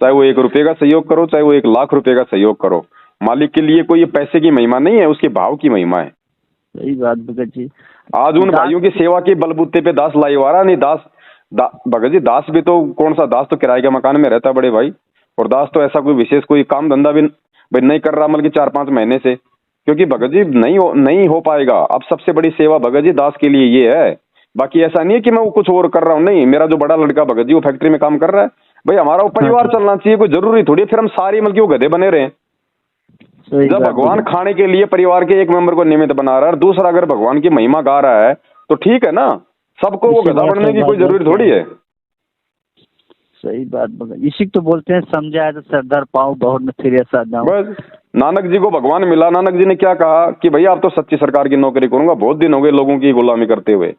चाहे वो 1 रुपए का सहयोग करो, चाहे वो 1 लाख रुपए का सहयोग करो, मालिक के लिए कोई पैसे की महिमा नहीं है, उसके भाव की महिमा है। सही बात भगत जी। आज उन भाइयों की सेवा के बलबूते पे दास लाइवारा नहीं, भगत जी दास भी तो कौन सा दास तो किराए के मकान में रहता बड़े भाई, और दास तो ऐसा कोई विशेष कोई काम धंधा भी भाई नहीं कर रहा बल्कि 4 5 महीने से, क्योंकि भगत जी नहीं हो पाएगा। अब सबसे बड़ी सेवा भगत जी दास के लिए ये है, बाकी ऐसा नहीं है कि मैं वो कुछ और कर रहा हूँ, नहीं। मेरा जो बड़ा लड़का भगत जी वो फैक्ट्री में काम कर रहा है भाई, हमारा वो परिवार चलना चाहिए, कोई जरूरी थोड़ी फिर हम सारी मतलब वो गधे बने रहे। जब भगवान खाने के लिए परिवार के एक मेंबर को निमित्त बना रहा है, और दूसरा अगर भगवान की महिमा गा रहा है तो ठीक है ना, सबको वो गधा बनने की कोई जरूरी थोड़ी है। सही बात भगत, इसी तो बोलते हैं समझाए तो सरदार पाओ बहुत में फिर ऐसा जाऊं। बस नानक जी को भगवान मिला, नानक जी ने क्या कहा कि भैया आप तो सच्ची सरकार की नौकरी करूंगा, बहुत दिन हो गए लोगों की गुलामी करते हुए,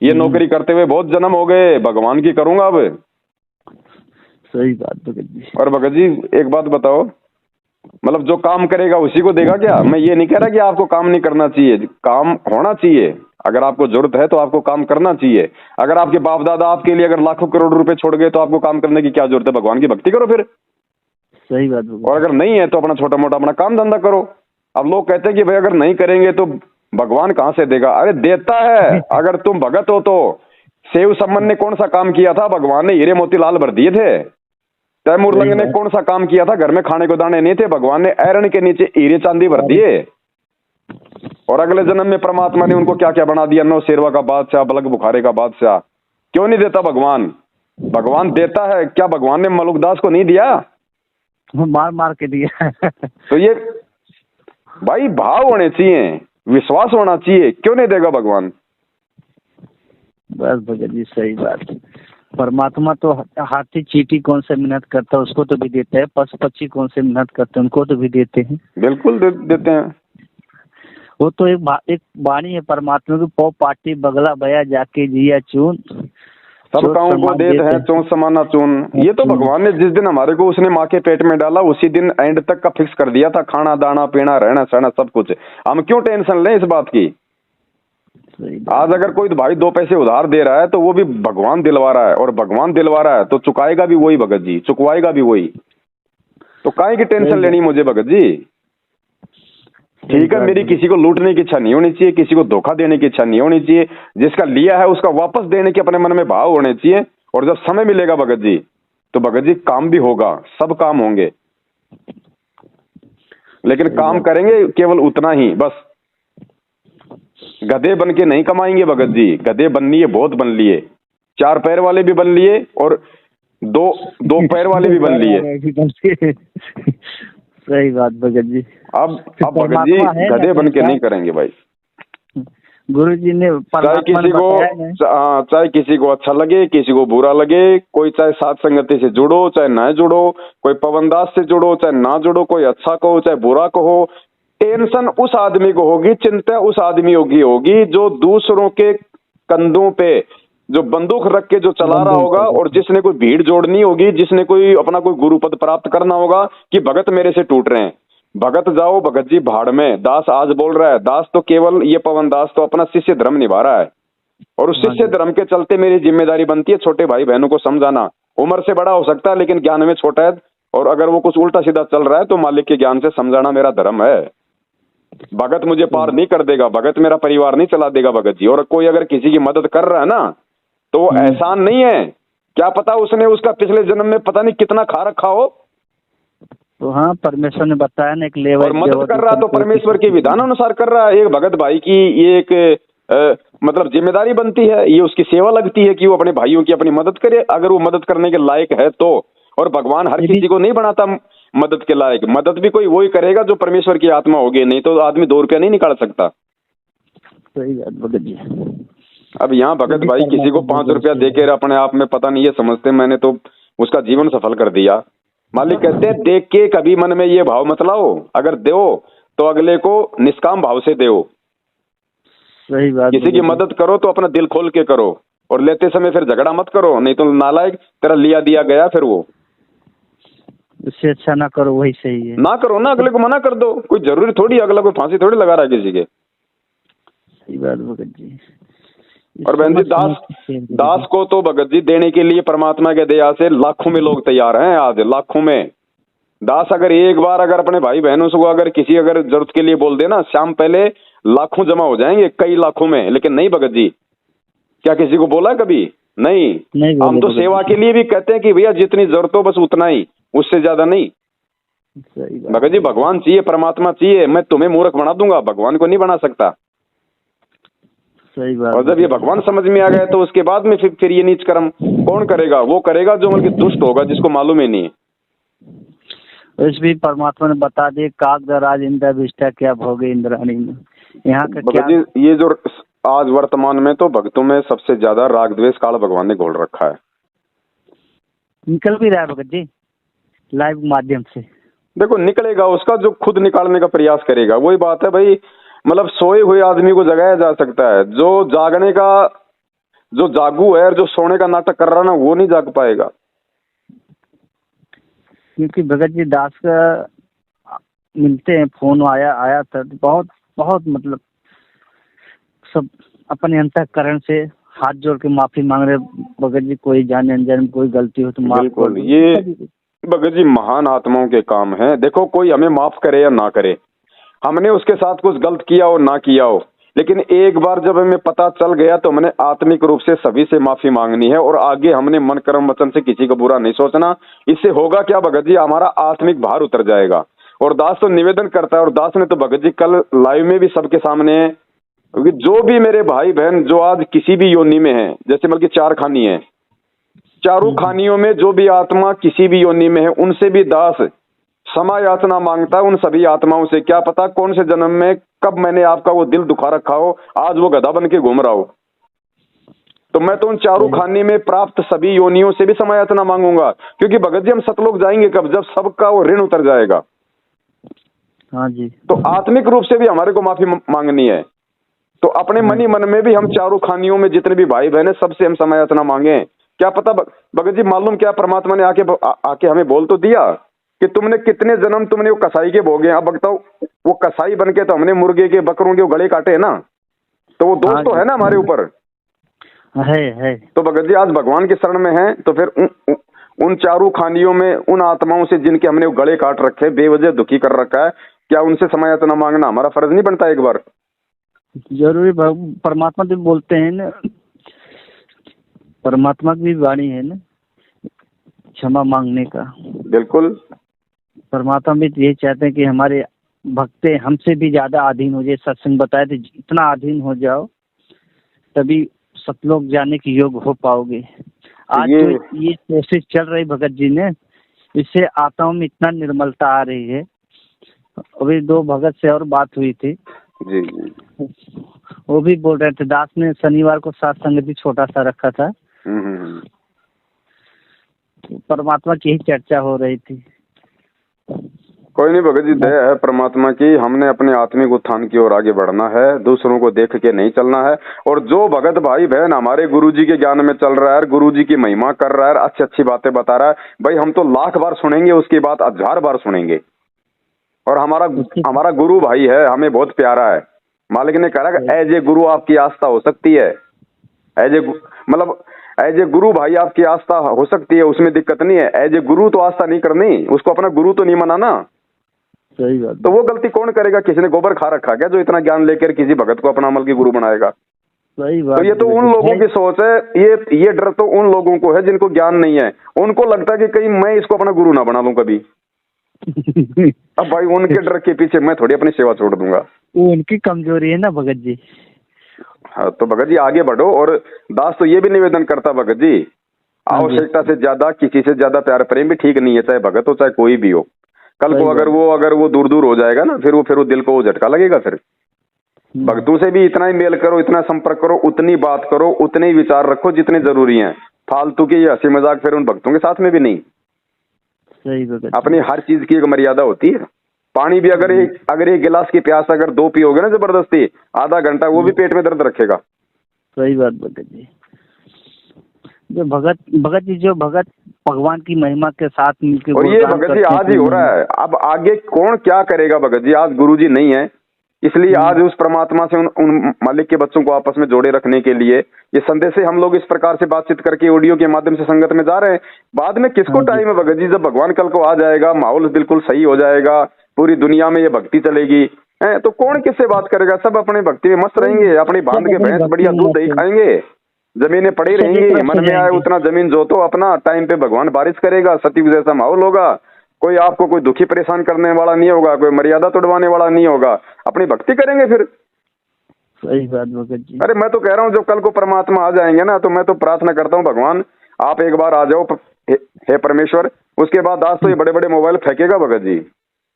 ये नौकरी करते हुए बहुत जन्म हो गए, भगवान की करूंगा अब। सही बात भगत जी। और भगत जी एक बात बताओ, मतलब जो काम करेगा उसी को देगा क्या? मैं ये नहीं कह रहा कि आपको काम नहीं करना चाहिए, काम होना चाहिए, अगर आपको जरूरत है तो आपको काम करना चाहिए। अगर आपके बाप दादा आपके लिए अगर लाखों करोड़ रुपए छोड़ गए तो आपको काम करने की क्या जरूरत है? भगवान की भक्ति करो फिर। सही बात। और अगर नहीं है तो अपना छोटा मोटा अपना काम धंधा करो। अब लोग कहते हैं कि भाई अगर नहीं करेंगे तो भगवान कहाँ से देगा? अरे देता है, अगर तुम भगत हो तो। सेव सम्मन ने कौन सा काम किया था? भगवान ने हीरे मोतीलाल भर दिए थे। तैमूर लंग ने कौन सा काम किया था? घर में खाने को दाने नहीं थे, भगवान ने ऐरण के नीचे हीरे चांदी भर दिए। और अगले जन्म में परमात्मा ने उनको क्या क्या बना दिया? नौ शेरवा का बादशाह, बलग बुखारे का बादशाह। क्यों नहीं देता भगवान? भगवान देता है। क्या भगवान ने मलुकदास को नहीं दिया? मार मार के दिया। तो ये भाई भाव होने चाहिए, विश्वास होना चाहिए, क्यों नहीं देगा भगवान? बस भगत जी सही बात। परमात्मा तो हाथी चींटी कौन से मेहनत करता है उसको तो भी देते हैं, पशु पक्षी कौन से मेहनत करते हैं उनको तो भी देते हैं। बिल्कुल देते हैं। वो तो एक वाणी है परमात्मा की, पौ पाटी बगला बया जाके जिया चून, सब कामों को देते हैं चौं समाना चून। ये तो भगवान ने जिस दिन हमारे को उसने माँ के पेट में डाला उसी दिन एंड तक का फिक्स कर दिया था, खाना दाना पीना रहना सहना सब कुछ। हम क्यों टेंशन लें इस बात की? आज अगर कोई भाई 2 पैसे उधार दे रहा है तो वो भी भगवान दिलवा रहा है, और भगवान दिलवा रहा है तो चुकाएगा भी वही भगत जी, चुकवाएगा भी वही। तो काहे की टेंशन लेनी मुझे भगत जी? ठीक है, मेरी किसी को लूटने की इच्छा नहीं होनी चाहिए, किसी को धोखा देने की इच्छा नहीं होनी चाहिए, जिसका लिया है उसका वापस देने के अपने मन में भाव होने चाहिए। और जब समय मिलेगा भगत जी तो भगत जी काम भी होगा, सब काम होंगे, लेकिन काम करेंगे केवल उतना ही बस। गधे बन के नहीं कमाएंगे भगत जी। गधे बन लिए, बहुत बन लिए, 4 पैर वाले भी बन लिए और दो पैर वाले भी बन लिए। सही बात भगत जी। अब भगत जी गधे बन के नहीं करेंगे भाई। गुरु जी ने चाहे किसी को अच्छा लगे, किसी को बुरा लगे, कोई चाहे साथ संगति से जुड़ो चाहे ना जुड़ो, कोई पवनदास से जुड़ो चाहे ना जुड़ो, कोई अच्छा कहो चाहे बुरा कहो, टेंशन उस आदमी को होगी, चिंता उस आदमी होगी जो दूसरों के कंधों पे जो बंदूक रख के जो चला रहा होगा, और जिसने कोई भीड़ जोड़नी होगी, जिसने कोई अपना कोई गुरु पद प्राप्त करना होगा कि भगत मेरे से टूट रहे हैं। भगत जाओ भगत जी भाड़ में। दास आज बोल रहा है, दास तो केवल ये पवन दास तो अपना शिष्य धर्म निभा रहा है, और उस शिष्य धर्म के चलते मेरी जिम्मेदारी बनती है छोटे भाई बहनों को समझाना। उम्र से बड़ा हो सकता है लेकिन ज्ञान में छोटा है, और अगर वो कुछ उल्टा सीधा चल रहा है तो मालिक के ज्ञान से समझाना मेरा धर्म है। भगत मुझे पार नहीं कर देगा, भगत मेरा परिवार नहीं चला देगा भगत जी। और कोई अगर किसी की मदद कर रहा है ना तो वो एहसान नहीं है, क्या पता उसने उसका पिछले जन्म में पता नहीं कितना खा रखा हो। तो हाँ, परमेश्वर ने बताया ना एक लेवल, और मदद कर रहा तो परमेश्वर के विधान अनुसार कर रहा है। एक भगत भाई की ये एक मतलब जिम्मेदारी बनती है, ये उसकी सेवा लगती है कि वो अपने भाइयों की अपनी मदद करे, अगर वो मदद करने के लायक है तो। और भगवान हर किसी को नहीं बनाता मदद के लायक, मदद भी कोई वही करेगा जो परमेश्वर की आत्मा होगी, नहीं तो आदमी 2 रुपया नहीं निकाल सकता। सही बात भगत जी। अब यहाँ भगत भाई किसी को 5 रुपया देकर अपने आप में पता नहीं ये समझते मैंने तो उसका जीवन सफल कर दिया। मालिक कहते हैं देख के कभी मन में ये भाव मत लाओ, अगर दो तो अगले को निष्काम भाव से दो। सही बात। किसी की मदद करो तो अपना दिल खोल के करो, और लेते समय फिर झगड़ा मत करो, नहीं तो नालायक तेरा लिया दिया गया फिर वो। उससे अच्छा ना करो, वही सही है। ना करो ना, अगले को मना कर दो, कोई जरूरी थोड़ी अगला कोई फांसी थोड़ी लगा रहा है किसी के। सही बात भगत जी। और बहन जी दास को तो भगत जी देने के लिए परमात्मा के दया से लाखों में लोग तैयार हैं, आज लाखों में। दास अगर एक बार अगर अपने भाई बहनों से अगर किसी अगर जरूरत के लिए बोल देना, शाम पहले लाखों जमा हो जाएंगे, कई लाखों में। लेकिन नहीं भगत जी, क्या किसी को बोला कभी? नहीं हम तो सेवा के लिए भी कहते हैं कि भैया जितनी जरूरत हो बस उतना ही, उससे ज्यादा नहीं। भगत जी भगवान चाहिए, परमात्मा चाहिए, मैं तुम्हें मूर्ख बना दूंगा, भगवान को नहीं बना सकता। सही बात। और जब ये भगवान समझ में आ गया तो उसके बाद में फिर ये नीच कर्म कौन करेगा? वो करेगा जो मतलब दुष्ट होगा, जिसको मालूम ही नहीं है। इस भी परमात्मा ने बता दिए, कागदराज इंद्र विष्टा क्या भोगे इंद्राणी में। यहाँ का क्या ये जो आज वर्तमान में तो भक्तों में सबसे ज्यादा राग द्वेष काल भगवान ने घोल रखा है। निकल भी रहा है भगत जी लाइव माध्यम से। देखो निकलेगा, उसका जो खुद निकालने का प्रयास करेगा। वही बात है भाई, मतलब सोए हुए आदमी को जगाया जा सकता है, जो जागने का जो जागू है और जो सोने का नाटक कर रहा ना वो नहीं जाग पाएगा। क्योंकि भगत जी दास का मिलते हैं, फोन आया था, बहुत बहुत मतलब सब अपने अंतःकरण से हाथ जोड़ के माफी मांग रहे भगत जी। कोई जाने अनजाने में कोई गलती हो तो माफ कर दो। ये भगत जी महान आत्माओं के काम है। देखो कोई हमें माफ करे या ना करे, हमने उसके साथ कुछ गलत किया हो ना किया हो, लेकिन एक बार जब हमें पता चल गया तो हमने आत्मिक रूप से सभी से माफी मांगनी है, और आगे हमने मन कर्म वचन से किसी को बुरा नहीं सोचना। इससे होगा क्या भगत जी, हमारा आत्मिक भार उतर जाएगा। और दास तो निवेदन करता है, और दास ने तो भगत जी कल लाइव में भी सबके सामने है, क्योंकि जो भी मेरे भाई बहन जो आज किसी भी योनि में है, जैसे मतलब 4 खानी है, चारों खानियों में जो भी आत्मा किसी भी योनि में है, उनसे भी दास क्षमा याचना मांगता है। उन सभी आत्माओं से क्या पता कौन से जन्म में कब मैंने आपका वो दिल दुखा रखा हो, आज वो गधा बन के घूम रहा हो। तो मैं तो उन चारों खाने में प्राप्त सभी योनियों से भी क्षमा याचना मांगूंगा, क्योंकि भगत जी हम सतलोक जाएंगे कब? जब सबका वो ऋण उतर जाएगा। हाँ जी। तो आत्मिक रूप से भी हमारे को माफी मांगनी है। तो अपने मनी मन में भी हम चारों खानियों में जितने भी भाई बहन है सबसे हम क्षमा याचना मांगे। क्या पता भगत जी मालूम क्या, परमात्मा ने आके हमें बोल तो दिया कि तुमने कितने जन्म तुमने वो कसाई के भोगे। अब बताओ वो कसाई बन के तो हमने मुर्गे के बकरों के गले काटे है ना, तो वो दोष तो है ना हमारे ऊपर। है। तो भगत जी आज भगवान के शरण में है, तो फिर उन चारों खानियों में उन आत्माओं से जिनके हमने वो गले काट रखे, बेवजह दुखी कर रखा है, क्या उनसे क्षमा याचना मांगना हमारा फर्ज नहीं बनता? एक बार जरूरी। परमात्मा तो बोलते हैं ना, परमात्मा की भी वाणी है ना क्षमा मांगने का। बिल्कुल। परमात्मा भी यही चाहते हैं कि हमारे भक्त हमसे भी ज्यादा अधीन हो जाए। सत्संग बताए थे इतना अधीन हो जाओ तभी सतलोक जाने के योग हो पाओगे। आज तो ये कोशिश चल रही भगत जी ने, इससे आत्माओं में इतना निर्मलता आ रही है अभी 2 भगत से और बात हुई थी। जी जी। वो भी बोल रहे थे, दास ने शनिवार को सत्संग भी छोटा सा रखा था। परमात्मा की ही चर्चा हो रही थी। कोई नहीं भगत जी, दया है परमात्मा की। हमने अपने आत्मिक उत्थान की ओर आगे बढ़ना है, दूसरों को देख के नहीं चलना है। और जो भगत भाई बहन हमारे गुरुजी के ज्ञान में चल रहा है, गुरुजी की महिमा कर रहा है, अच्छी अच्छी बातें बता रहा है, भाई हम तो 1,00,000 बार सुनेंगे, उसकी बात 1000 बार सुनेंगे। और हमारा गुरु भाई है, हमें बहुत प्यारा है। मालिक ने कहा कि एज ए गुरु आपकी आस्था हो सकती है, एज ए मतलब एज ए गुरु भाई आपकी आस्था हो सकती है, उसमें दिक्कत नहीं है। एज ए गुरु तो आस्था नहीं करनी, उसको अपना गुरु तो नहीं माना। सही बात। तो वो गलती कौन करेगा? किसी ने गोबर खा रखा क्या जो इतना ज्ञान लेकर किसी भगत को अपना अमल की गुरु बनाएगा? सही बात। तो ये तो उन लोगों की सोच है, ये डर तो उन लोगों को है जिनको ज्ञान नहीं है। उनको लगता है कि कहीं मैं इसको अपना गुरु ना बना लूं कभी। अब भाई उनके डर के पीछे मैं थोड़ी अपनी सेवा छोड़ दूंगा। वो उनकी कमजोरी है ना भगत जी। हाँ तो भगत जी आगे बढ़ो। और दास तो ये भी निवेदन करता भगत जी, आवश्यकता से ज्यादा किसी से ज्यादा प्यार प्रेम भी ठीक नहीं है, चाहे भगत हो चाहे कोई भी हो। कल को अगर वो दूर दूर हो जाएगा ना, फिर वो दिल को झटका लगेगा। फिर भक्तों से भी इतना ही मेल करो, इतना संपर्क करो, उतनी बात करो, उतने ही विचार रखो जितने जरूरी हैं। फालतू की हंसी मजाक फिर उन भक्तों के साथ में भी नहीं। सही। अपनी हर चीज की एक मर्यादा होती है। पानी भी अगर एक गिलास की प्यास अगर 2 पियोगे ना जबरदस्ती, आधा घंटा वो भी पेट में दर्द रखेगा। सही बात भगत जी। जो भगत जी जो भगत भगवान की महिमा के साथ मिलकर, और ये भगत जी आज ही हो रहा है। अब आगे कौन क्या करेगा भगत जी? आज गुरु जी नहीं है, इसलिए आज उस परमात्मा से उन मालिक के बच्चों को आपस में जोड़े रखने के लिए ये संदेश से हम लोग इस प्रकार से बातचीत करके ऑडियो के माध्यम से संगत में जा रहे हैं। बाद में किसको टाइम है भगत जी? जब भगवान कल को आ जाएगा, माहौल बिल्कुल सही हो जाएगा, पूरी दुनिया में ये भक्ति चलेगी, तो कौन किससे बात करेगा? सब अपने भक्ति में मस्त रहेंगे, अपनी बांध के भैंस बढ़िया दूध दही खाएंगे, जमीनें पड़ी रहेंगी, मन में आए उतना जमीन जोतो अपना, टाइम पे भगवान बारिश करेगा, सतयुग जैसा माहौल होगा। कोई आपको कोई दुखी परेशान करने वाला नहीं होगा, कोई मर्यादा तोड़वाने वाला नहीं होगा, अपनी भक्ति करेंगे फिर। सही बात भगत जी। अरे मैं तो कह रहा हूँ जब कल को परमात्मा आ जाएंगे ना, तो मैं तो प्रार्थना करता हूँ भगवान आप एक बार आ जाओ हे परमेश्वर। उसके बाद दास तो ये बड़े बड़े मोबाइल फेंकेगा भगत जी।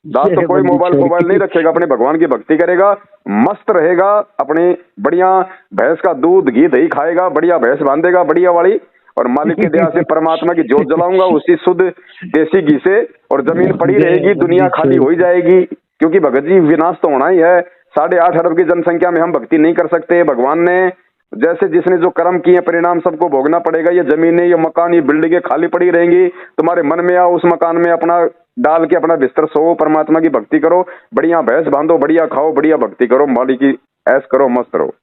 दास तो कोई मोबाइल नहीं रखेगा, अपने भगवान की भक्ति करेगा, मस्त रहेगा, अपनी बढ़िया भैंस का दूध घी दही खाएगा, बढ़िया भैंस बांधेगा बढ़िया वाली, और मालिक की दया से परमात्मा की जोत जलाऊंगा उसी शुद्ध देसी घी से, और जमीन पड़ी रहेगी, दुनिया खाली हो ही जाएगी। क्योंकि भगत जी विनाश तो होना ही है। 8.5 अरब की जनसंख्या में हम भक्ति नहीं कर सकते। भगवान ने जैसे जिसने जो कर्म किए परिणाम सबको भोगना पड़ेगा। ये जमीनें, ये मकान, ये बिल्डिंगें खाली पड़ी रहेंगी। तुम्हारे मन में आओ, उस मकान में अपना डाल के अपना बिस्तर सो, परमात्मा की भक्ति करो, बढ़िया भैंस बांधो, बढ़िया खाओ, बढ़िया भक्ति करो, मालिक की ऐश करो, मस्त रहो।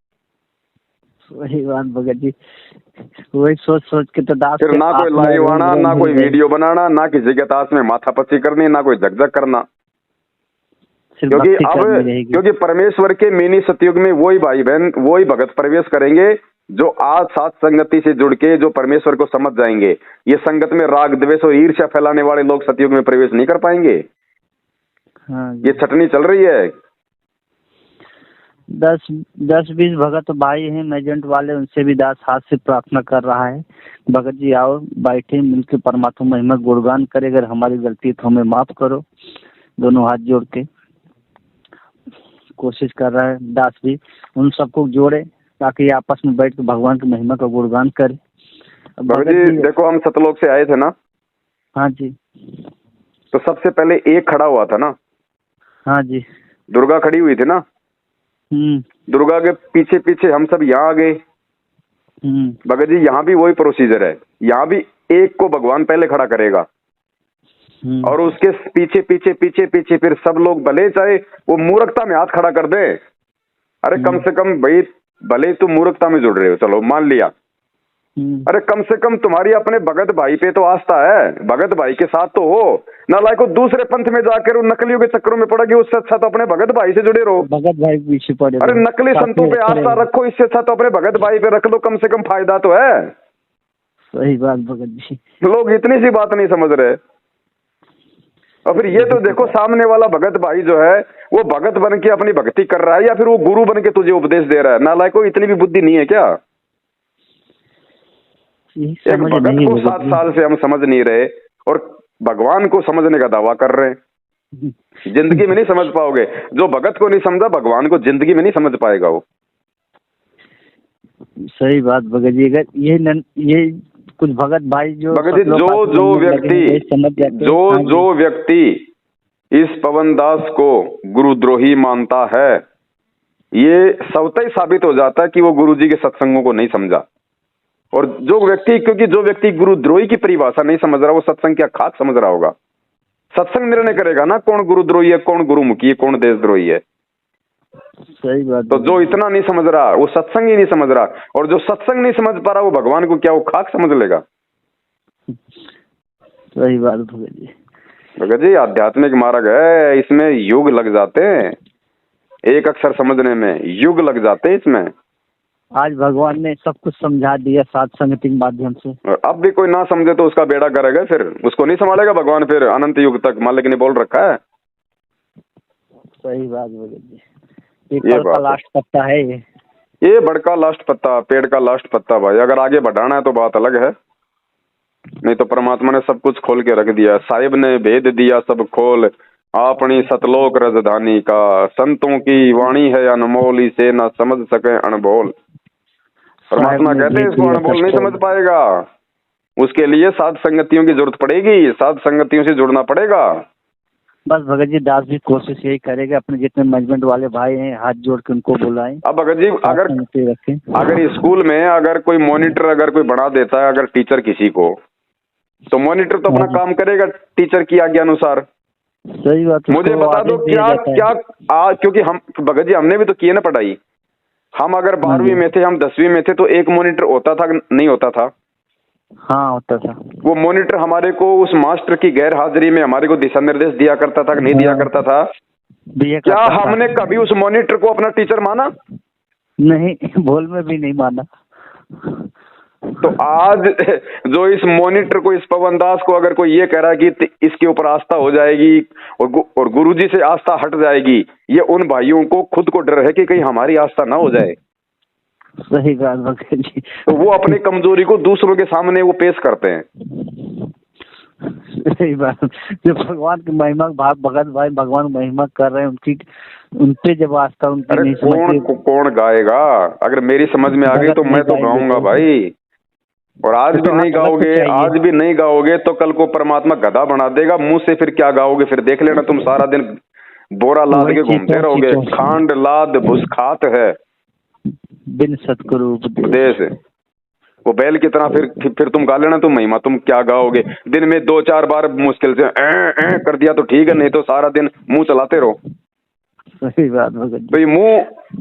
वही बात भगत जी, वही सोच सोच के तो दास फिर ना कोई लाइव आना, ना कोई वीडियो बनाना, ना किसी के ताश में माथा पच्ची करनी, ना कोई झकझक करना। क्योंकि परमेश्वर के मिनी सतयुग में वही भाई बहन, वही भगत प्रवेश करेंगे जो आज साथ संगति से जुड़ के जो परमेश्वर को समझ जाएंगे। ये संगत में राग द्वेष और ईर्ष्या फैलाने वाले लोग सतयुग में प्रवेश नहीं कर पाएंगे। हाँ, ये छटनी चल रही है। 10-20 भगत भाई हैं एजेंट वाले, उनसे भी दास हाथ से प्रार्थना कर रहा है, भगत जी आओ बैठे मिलकर परमात्मा महिमा गुणगान करे, अगर हमारी गलती है तो हमें माफ करो। दोनों हाथ जोड़ के कोशिश कर रहा है दास भी, उन सबको जोड़े ताकि आपस में बैठ के भगवान की महिमा का गुणगान करे। भगत जी देखो, हम सतलोक से आए थे ना। हाँ जी। तो सबसे पहले एक खड़ा हुआ था ना। हाँ जी। दुर्गा खड़ी हुई थी ना। दुर्गा के पीछे पीछे हम सब यहाँ आ गए। भगत जी यहाँ भी वही प्रोसीजर है, यहाँ भी एक को भगवान पहले खड़ा करेगा और उसके पीछे पीछे पीछे पीछे फिर सब लोग, भले चाहे वो मूर्खता में हाथ खड़ा कर दे। अरे कम से कम भाई, भले तुम मूर्खता में जुड़ रहे हो, चलो मान लिया, अरे कम से कम तुम्हारी अपने भगत भाई पे तो आस्था है, भगत भाई के साथ तो हो ना। लाइको दूसरे पंथ में जाकर नकलियों के चक्करों में पड़ेगी, उससे अच्छा तो अपने भगत भाई से जुड़े रहो। भगत भाई पीछे पड़े। अरे नकली संतों पे आस्था रखो, इससे अच्छा तो अपने भगत भाई पे रख लो, कम से कम फायदा तो है। सही बात भगत जी। लोग इतनी सी बात नहीं समझ रहे। और फिर ये तो देखो, सामने वाला भगत भाई जो है वो भगत बन के अपनी भक्ति कर रहा है या फिर वो गुरु बन के तुझे उपदेश दे रहा है। नालायको, इतनी भी बुद्धि नहीं है क्या? एक भगत को 7 साल से हम समझ नहीं रहे और भगवान को समझने का दावा कर रहे हैं। जिंदगी में नहीं समझ पाओगे। जो भगत को नहीं समझा, भगवान को जिंदगी में नहीं समझ पाएगा वो। सही बात भगत जी। अगर ये कुछ भगत भाई जो भगत जी, जो व्यक्ति इस पवन दास को गुरुद्रोही मानता है, ये स्वतः ही साबित हो जाता है कि वो गुरु जी के सत्संगों को नहीं समझा। और क्योंकि जो व्यक्ति गुरुद्रोही की परिभाषा नहीं समझ रहा, वो सत्संग क्या खाक समझ रहा होगा। सत्संग निर्णय करेगा ना कौन गुरुद्रोही है, कौन गुरुमुखी है, कौन देशद्रोही है। सही बात। तो जो इतना नहीं समझ रहा वो सत्संग ही नहीं समझ रहा, और जो सत्संग नहीं समझ पा रहा वो भगवान को क्या वो खाक समझ लेगा। सही बात भगत जी। भगत जी, आध्यात्मिक मार्ग है, इसमें युग लग जाते हैं, एक अक्षर समझने में युग लग जाते हैं इसमें। आज भगवान ने सब कुछ समझा दिया साध संगति के माध्यम से। और अब भी कोई ना समझे तो उसका बेड़ा करेगा, फिर उसको नहीं संभालेगा भगवान, फिर अनंत युग तक। मालिक ने बोल रखा है। सही बात भगत जी। ये का लास्ट पत्ता है ये बड़का लास्ट पत्ता, पेड़ का लास्ट पत्ता भाई। अगर आगे बढ़ाना है तो बात अलग है, नहीं तो परमात्मा ने सब कुछ खोल के रख दिया। साहिब ने भेद दिया सब खोल, अपनी सतलोक राजधानी का। संतों की वाणी है अनमोल, इसे ना समझ सके अनबोल। परमात्मा कहते हैं इसको अनबोल नहीं समझ पाएगा, उसके लिए साध संगतियों की जरूरत पड़ेगी, साध संगतियों से जुड़ना पड़ेगा। बस भगत जी, दास भी कोशिश यही करेगा, अपने जितने मैनेजमेंट वाले भाई हैं हाथ जोड़ के उनको बुलाएं। अब भगत जी, अगर स्कूल में अगर कोई मॉनिटर अगर कोई बना देता है अगर टीचर किसी को, तो मॉनिटर तो अपना काम करेगा टीचर की आज्ञा अनुसार। सही बात। मुझे बता दो क्योंकि हम भगत जी हमने भी तो किए ना पढ़ाई। हम अगर 12वीं में थे, हम 10वीं में थे, तो एक मॉनिटर होता था नहीं होता था? हाँ होता था। वो मॉनिटर हमारे को उस मास्टर की गैर हाजिरी में हमारे को दिशा निर्देश दिया करता था कि नहीं दिया करता था? क्या हमने कभी उस मॉनिटर को अपना टीचर माना? नहीं, भूल में भी नहीं माना। तो आज जो इस मॉनिटर को, इस पवन दास को अगर कोई ये कह रहा है कि इसके ऊपर आस्था हो जाएगी और गुरुजी से आस्था हट जाएगी, ये उन भाइयों को खुद को डर है कि कहीं हमारी आस्था ना हो जाए। सही बात भगत जी। तो वो अपनी कमजोरी को दूसरों के सामने वो पेश करते हैं। सही बात। जो भगवान की महिमा भगत भाई भगवान महिमा कर रहे हैं, उनपे जब आस्था उनकी नहीं समझ, कौन गाएगा? अगर मेरी समझ में आ गई तो मैं तो गाऊंगा भाई। और आज भी नहीं गाओगे तो कल को परमात्मा गधा बना देगा, मुंह से फिर क्या गाओगे? फिर देख लेना, तुम सारा दिन बोरा लाद के घूमते रहोगे। खांड लाद भुस खात है बिन सतगुरु उपदेश। वो बैल की तरह फिर तुम गा लेना तुम महिमा, तुम क्या गाओगे? दिन में 2-4 बार मुश्किल से कर दिया तो ठीक है, नहीं तो सारा दिन मुंह चलाते रहो। सही बात भगत। तो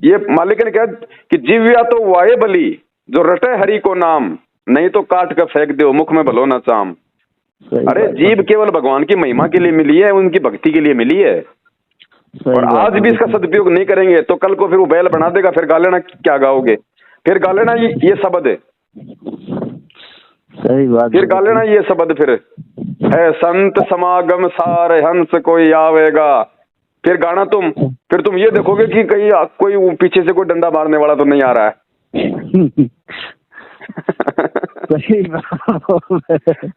ये मालिक ने कहा कि जीव्या तो वाये बली, जो रटे हरि को नाम, नहीं तो काट कर फेंक दो मुख में भलो न चाम। अरे जीव केवल भगवान की महिमा के लिए मिली है, उनकी भक्ति के लिए मिली है। और आज भी इसका सदुपयोग नहीं करेंगे तो कल को फिर वो बैल बना देगा। फिर गा लेना क्या गाओगे? फिर गा लेना ये शब्द है। सही बात। फिर गा लेना ये शब्द, फिर है संत समागम सारे हंस कोई आवेगा। फिर गाना फिर तुम ये देखोगे कि कहीं कोई पीछे से कोई डंडा मारने वाला तो नहीं आ रहा है।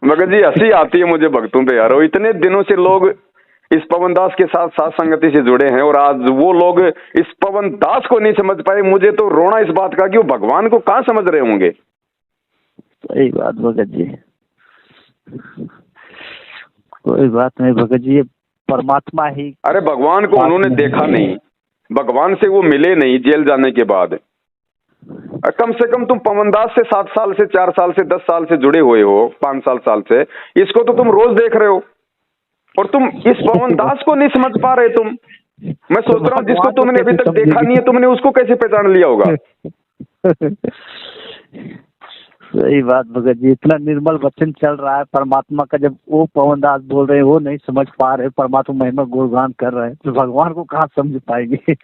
मगर जी हंसी आती है मुझे भक्तों पे यार। इतने दिनों से लोग इस पवन दास के साथ साथ संगति से जुड़े हैं और आज वो लोग इस पवन दास को नहीं समझ पाए। मुझे तो रोना इस बात का कि वो भगवान को कहाँ समझ रहे होंगे। सही बात भगत जी। कोई बात नहीं भगत जी, परमात्मा ही। अरे भगवान को उन्होंने देखा नहीं, भगवान से वो मिले नहीं जेल जाने के बाद। कम से कम तुम पवन दास से 7 साल से 4 साल से 10 साल से जुड़े हुए हो, 5 साल से, इसको तो तुम रोज देख रहे हो और तुम इस पवन दास को नहीं समझ पा रहे। तुम मैं सोच रहा हूँ जिसको तुमने अभी तक देखा नहीं है, तुमने उसको कैसे पहचान लिया होगा? सही बात भगत जी। इतना निर्मल वचन चल रहा है परमात्मा का, जब वो पवन दास बोल रहे हैं वो नहीं समझ पा रहे, परमात्मा महिमा गुणगान कर रहे हैं, तो भगवान को कहाँ समझ पाएंगे?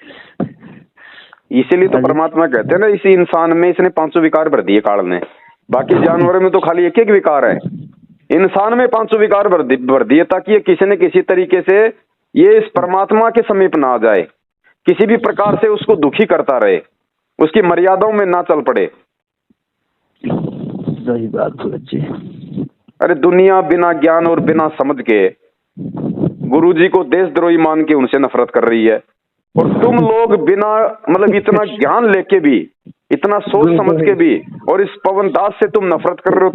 इसीलिए तो परमात्मा कहते हैं ना, इसी इंसान में इसने 500 विकार भर दिए काल ने। बाकी जानवरों में तो खाली एक विकार है, इंसान में 500 विकार भर दिए, ताकि ये किसी न किसी तरीके से ये इस परमात्मा के समीप ना आ जाए, किसी भी प्रकार से उसको दुखी करता रहे, उसकी मर्यादाओं में ना चल पड़े। सही बात भगत जी। अरे दुनिया बिना ज्ञान और बिना समझ के गुरुजी को देशद्रोही मान के उनसे नफरत कर रही है। और तुम लोग बिना मतलब इतना ज्ञान लेके भी, इतना सोच समझ के भी, और इस पवन दास से तुम नफरत कर रहे हो।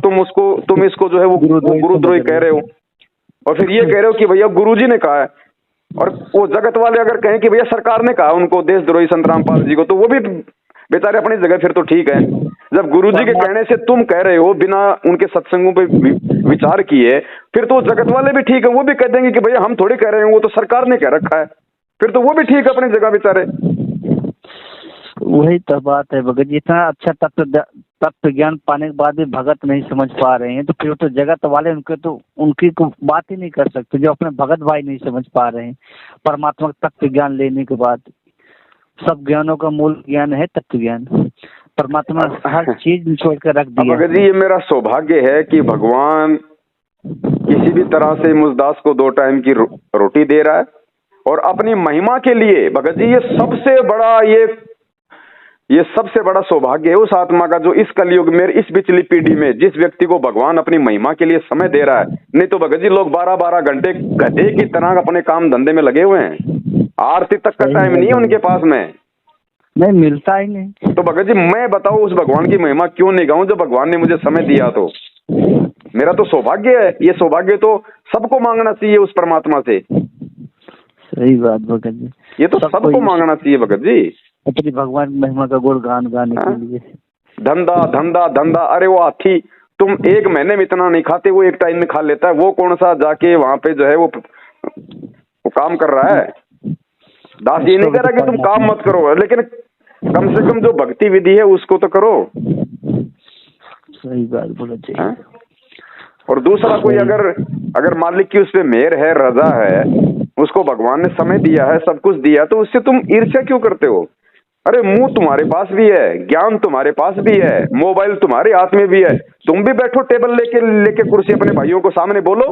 तुम इसको जो है वो गुरुद्रोही कह रहे हो, और फिर ये कह रहे हो कि भैया गुरुजी ने कहा है। और वो जगत वाले अगर कहें कि भैया सरकार ने कहा उनको देशद्रोही संत रामपाल जी को, तो वो भी बेचारे अपनी जगह फिर तो ठीक है। जब गुरुजी के कहने से तुम कह रहे हो बिना उनके सत्संगों पे विचार किए, फिर तो जगत वाले भी ठीक है, वो भी कह देंगे कि भैया हम थोड़ी कह रहे हैं, वो तो सरकार ने कह रखा है। फिर तो वो भी ठीक है अपनी जगह बेचारे। वही तो बात है भगत जी, इतना अच्छा तत्व ज्ञान पाने के बाद भी भगत नहीं समझ पा रहे हैं, तो फिर तो जगत वाले उनकी को बात ही नहीं कर सकते, जो अपने भगत भाई नहीं समझ पा रहे हैं। परमात्मा का तत्व ज्ञान लेने के बाद, सब ज्ञानों का मूल ज्ञान है तत्व ज्ञान। परमात्मा हर चीज छोड़ कर रख दिया। भगत जी, ये मेरा सौभाग्य है कि भगवान किसी भी तरह से मुझदास को 2 टाइम की रोटी दे रहा है, और अपनी महिमा के लिए। भगत जी, ये सबसे बड़ा सौभाग्य है उस आत्मा का जो इस कलयुग में, इस पिछली पीढ़ी में, जिस व्यक्ति को भगवान अपनी महिमा के लिए समय दे रहा है। नहीं तो भगत जी लोग 12-12 घंटे गधे की तरह अपने काम धंधे में लगे हुए हैं, आरती तक का टाइम नहीं है उनके पास में, नहीं मिलता ही नहीं। तो भगत जी मैं बताओ उस भगवान की महिमा क्यों नहीं गाऊं, जो भगवान ने मुझे समय दिया। तो मेरा तो सौभाग्य है, ये सौभाग्य तो सबको मांगना चाहिए उस परमात्मा से। सही बात भगत जी, ये तो सबको मांगना चाहिए भगत जी, अपनी भगवान की महिमा का गुणगान गाने के लिए। धंधा धंधा धंधा, अरे वो हाथी तुम 1 महीने में इतना नहीं खाते, वो 1 टाइम में खा लेता है। वो कौन सा जाके वहां पे जो है वो काम कर रहा है। दास ये नहीं कह रहा कि तुम काम मत करो, लेकिन कम से कम जो भक्ति विधि है उसको तो करो। सही बात बोला चाहिए। और दूसरा कोई अगर मालिक की उस पे मेहर है, रजा है, उसको भगवान ने समय दिया है, सब कुछ दिया, तो उससे तुम ईर्ष्या क्यों करते हो। अरे मुंह तुम्हारे पास भी है, ज्ञान तुम्हारे पास भी है, मोबाइल तुम्हारे हाथ में भी है, तुम भी बैठो टेबल लेके कुर्सी अपने भाइयों को सामने बोलो।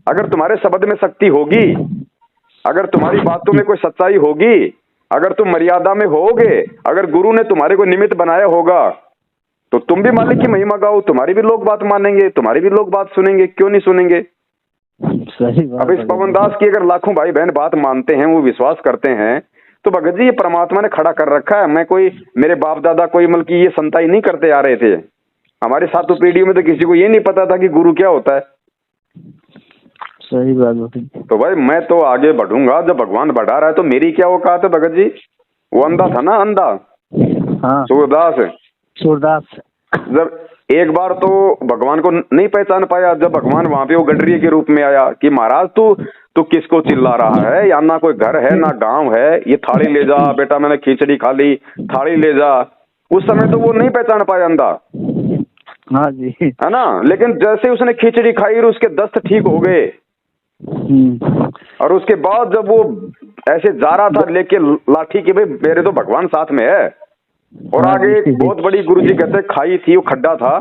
अगर तुम्हारे शब्द में शक्ति होगी, अगर तुम्हारी बातों में कोई सच्चाई होगी, अगर तुम मर्यादा में होगे, अगर गुरु ने तुम्हारे को निमित्त बनाया होगा, तो तुम भी मालिक की महिमा गाओ, तुम्हारी भी लोग बात मानेंगे, तुम्हारी भी लोग बात सुनेंगे, क्यों नहीं सुनेंगे। सही बात। अब इस पवन दास की अगर लाखों भाई बहन बात मानते हैं, वो विश्वास करते हैं, तो भगत जी ये परमात्मा ने खड़ा कर रखा है। मैं कोई, मेरे बाप दादा कोई मतलब की ये संताई नहीं करते आ रहे थे। हमारे 7 पीढ़ियों में तो किसी को ये नहीं पता था कि गुरु क्या होता है। सही बात। तो भाई मैं तो आगे बढ़ूंगा, जब भगवान बढ़ा रहा है तो मेरी क्या औकात है भगत जी। वो अंधा था ना, अंधा, हाँ सूरदास, जब एक बार तो भगवान को नहीं पहचान पाया, जब भगवान वहां पे वो गडरिये के रूप में आया कि महाराज तू किसको चिल्ला रहा है, या ना कोई घर है ना गांव है, ये थाली ले जा बेटा, मैंने खिचड़ी खा ली, थाली ले जा। उस समय तो वो नहीं पहचान पाया अंधा, हाँ जी, है ना। लेकिन जैसे उसने खिचड़ी खाई और उसके दस्त ठीक हो गए, और उसके बाद जब वो ऐसे जा रहा था लेके लाठी की, भाई मेरे तो भगवान साथ में है। और आगे एक बहुत बड़ी गुरुजी कहते खाई थी, वो खड्डा था,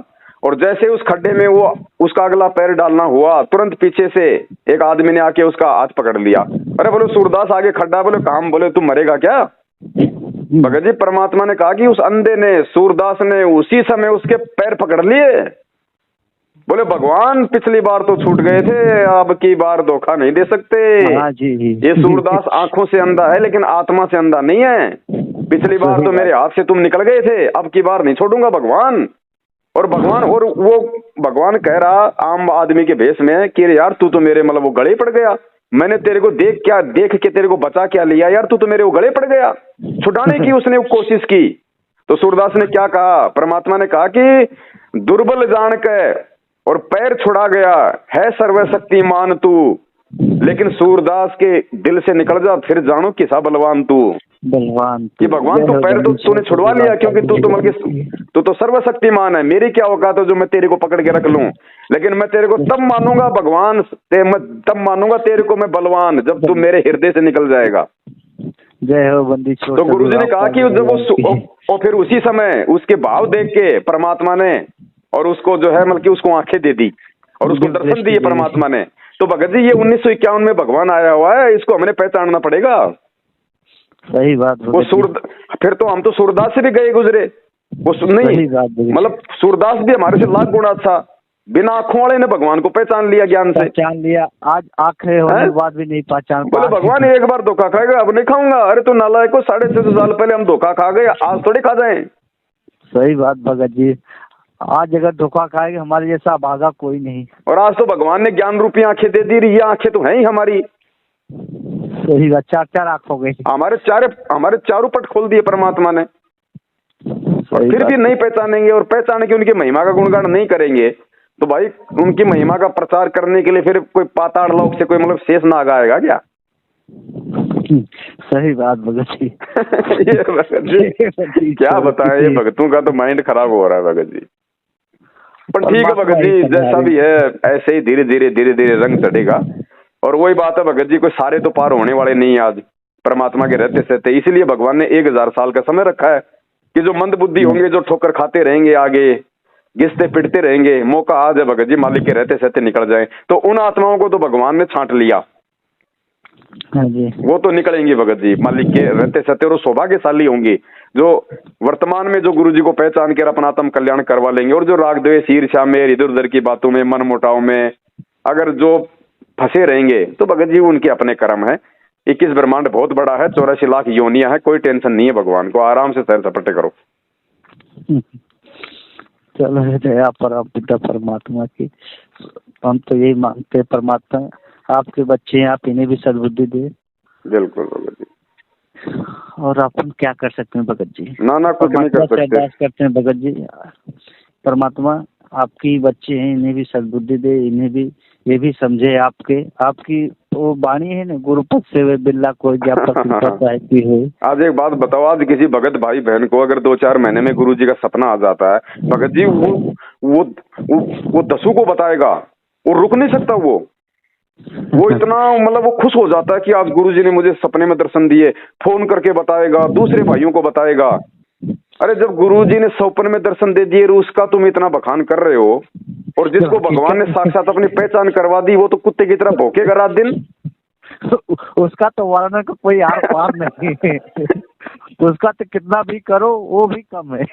और जैसे उस खड्डे में वो उसका अगला पैर डालना हुआ, तुरंत पीछे से एक आदमी ने आके उसका हाथ पकड़ लिया। अरे बोले सूरदास आगे खड्डा, बोले काम, बोले तुम मरेगा क्या। भगत जी परमात्मा ने कहा कि उस अंधे ने, सूरदास ने उसी समय उसके पैर पकड़ लिए। बोले भगवान पिछली बार तो छूट गए थे, अब की बार धोखा नहीं दे सकते। ये सूरदास आंखों से अंधा है लेकिन आत्मा से अंधा नहीं है। पिछली बार तो मेरे हाथ से तुम निकल गए थे, अब की बार नहीं छोड़ूंगा भगवान। और वो भगवान कह रहा आम आदमी के भेष में कि यार तू तो मेरे मतलब वो गले पड़ गया, मैंने तेरे को देख के तेरे को बचा क्या लिया यार, तू तो मेरे वो गले पड़ गया। छुड़ाने की उसने कोशिश की, तो सूरदास ने क्या कहा, परमात्मा ने कहा कि दुर्बल जान के और पैर छुड़ा गया है सर्वशक्तिमान तू, लेकिन सूरदास के दिल से निकल जा फिर जानो किसा बलवान तू। कि भगवान तो पैर तो तूने छुड़वा लिया, क्योंकि तू तो सर्वशक्तिमान है, मेरी क्या औकात है जो मैं तेरे को पकड़ के रख लूं। लेकिन मैं तेरे को तब मानूंगा भगवान, तब मानूंगा तेरे को मैं बलवान जब तू मेरे हृदय से निकल जाएगा। जय हो बंदी। तो गुरुजी ने कहा कि जब वो फिर उसी समय उसके भाव देख के परमात्मा ने और उसको जो है मतलब कि उसको आंखें दे दी और उसको दर्शन दिए परमात्मा ने। तो भगत जी ये 1951 में भगवान आया हुआ है, इसको हमने पहचानना पड़ेगा। सही बात। वो फिर तो हम तो सूरदास से भी गए गुजरे, वो नहीं मतलब सूरदास भी हमारे से लाख गुना अच्छा, बिना आंखों वाले ने भगवान को पहचान लिया, ज्ञान से पहचान लिया। आज आंखें होने के बाद भी नहीं पहचान बोले भगवान एक बार धोखा खाएगा, अब नहीं खाऊंगा। अरे तो नालायक को 650 साल पहले हम धोखा खा गए, आज थोड़ी खा जाए। सही बात भगत जी, आज अगर धोखा खाएंगे हमारे जैसा भागा कोई नहीं। और आज तो भगवान ने ज्ञान रूपी आंखें दे दी, ये आंखें तो है ही हमारी। सही बात, 4 आंख हो गई, हमारे चारों पट खोल दिए परमात्मा ने। और फिर भी नहीं पहचानेंगे, और पहचाने के उनकी महिमा का गुणगान नहीं करेंगे तो भाई उनकी महिमा का प्रचार करने के लिए फिर कोई पाताल लोक से कोई मतलब शेष नाग आएगा क्या? सही बात भगत जी। ये भगत जी क्या बताएं, ये भगतों का तो माइंड खराब हो रहा है भगत जी। पर ठीक है भगत जी, जैसा भी है ऐसे ही धीरे धीरे रंग चढ़ेगा। और वही बात है भगत जी, कोई सारे तो पार होने वाले नहीं आज परमात्मा के रहते सहते। इसलिए भगवान ने 1000 साल का समय रखा है कि जो मंद बुद्धि होंगे, जो ठोकर खाते रहेंगे, आगे घिसते पिटते रहेंगे, मौका आज है भगत जी मालिक के रहते सहते निकल जाए। तो उन आत्माओं को तो भगवान ने छांट लिया। हाँ जी। वो तो निकलेंगी भगत जी मालिक के रहते सहते, और सौभाग्यशाली होंगी जो वर्तमान में जो गुरु जी को पहचान कर अपना आत्म कल्याण करवा लेंगे। और जो राग द्वेष ईर्ष्या में, इधर उधर की बातों में, मन मुटाव में अगर जो फंसे रहेंगे तो भगत जी उनके अपने कर्म है। 21 ब्रह्मांड बहुत बड़ा है, 84 लाख योनियां है, कोई टेंशन नहीं है। भगवान को आराम से सैर सपाटे करो। चलो दया पर पिता परमात्मा की, हम तो यही मांगते हैं परमात्मा आपके बच्चे हैं, आप इन्हें भी सद्बुद्धि दे। बिल्कुल भगत जी। और अपन क्या कर सकते हैं भगत जी? ना कुछ नहीं कर सकते। अरदास करते हैं भगत जी, परमात्मा आपकी बच्चे हैं, इन्हें भी सद्बुद्धि दे, इन्हें भी ये भी समझे आपकी वो वाणी है ना, गुरुपद से वे बिल्ला कोई हो। आज एक बात बताओ, आज किसी भगत भाई बहन को अगर 2-4 महीने में गुरु जी का सपना आ जाता है भगत जी, वो 10 को बताएगा, वो रुक नहीं सकता। वो इतना मतलब वो खुश हो जाता है कि आज गुरु जी ने मुझे सपने में दर्शन दिए, फोन करके बताएगा, दूसरे भाइयों को बताएगा। अरे जब गुरु जी ने सपने में दर्शन दे दिए, उसका तुम इतना बखान कर रहे हो, और जिसको भगवान ने साक्षात अपनी पहचान करवा दी वो तो कुत्ते की तरह भौंकेगा रात दिन। उसका तो वर्णन का कोई आर पार नहीं है। उसका तो कितना भी करो वो भी कम है।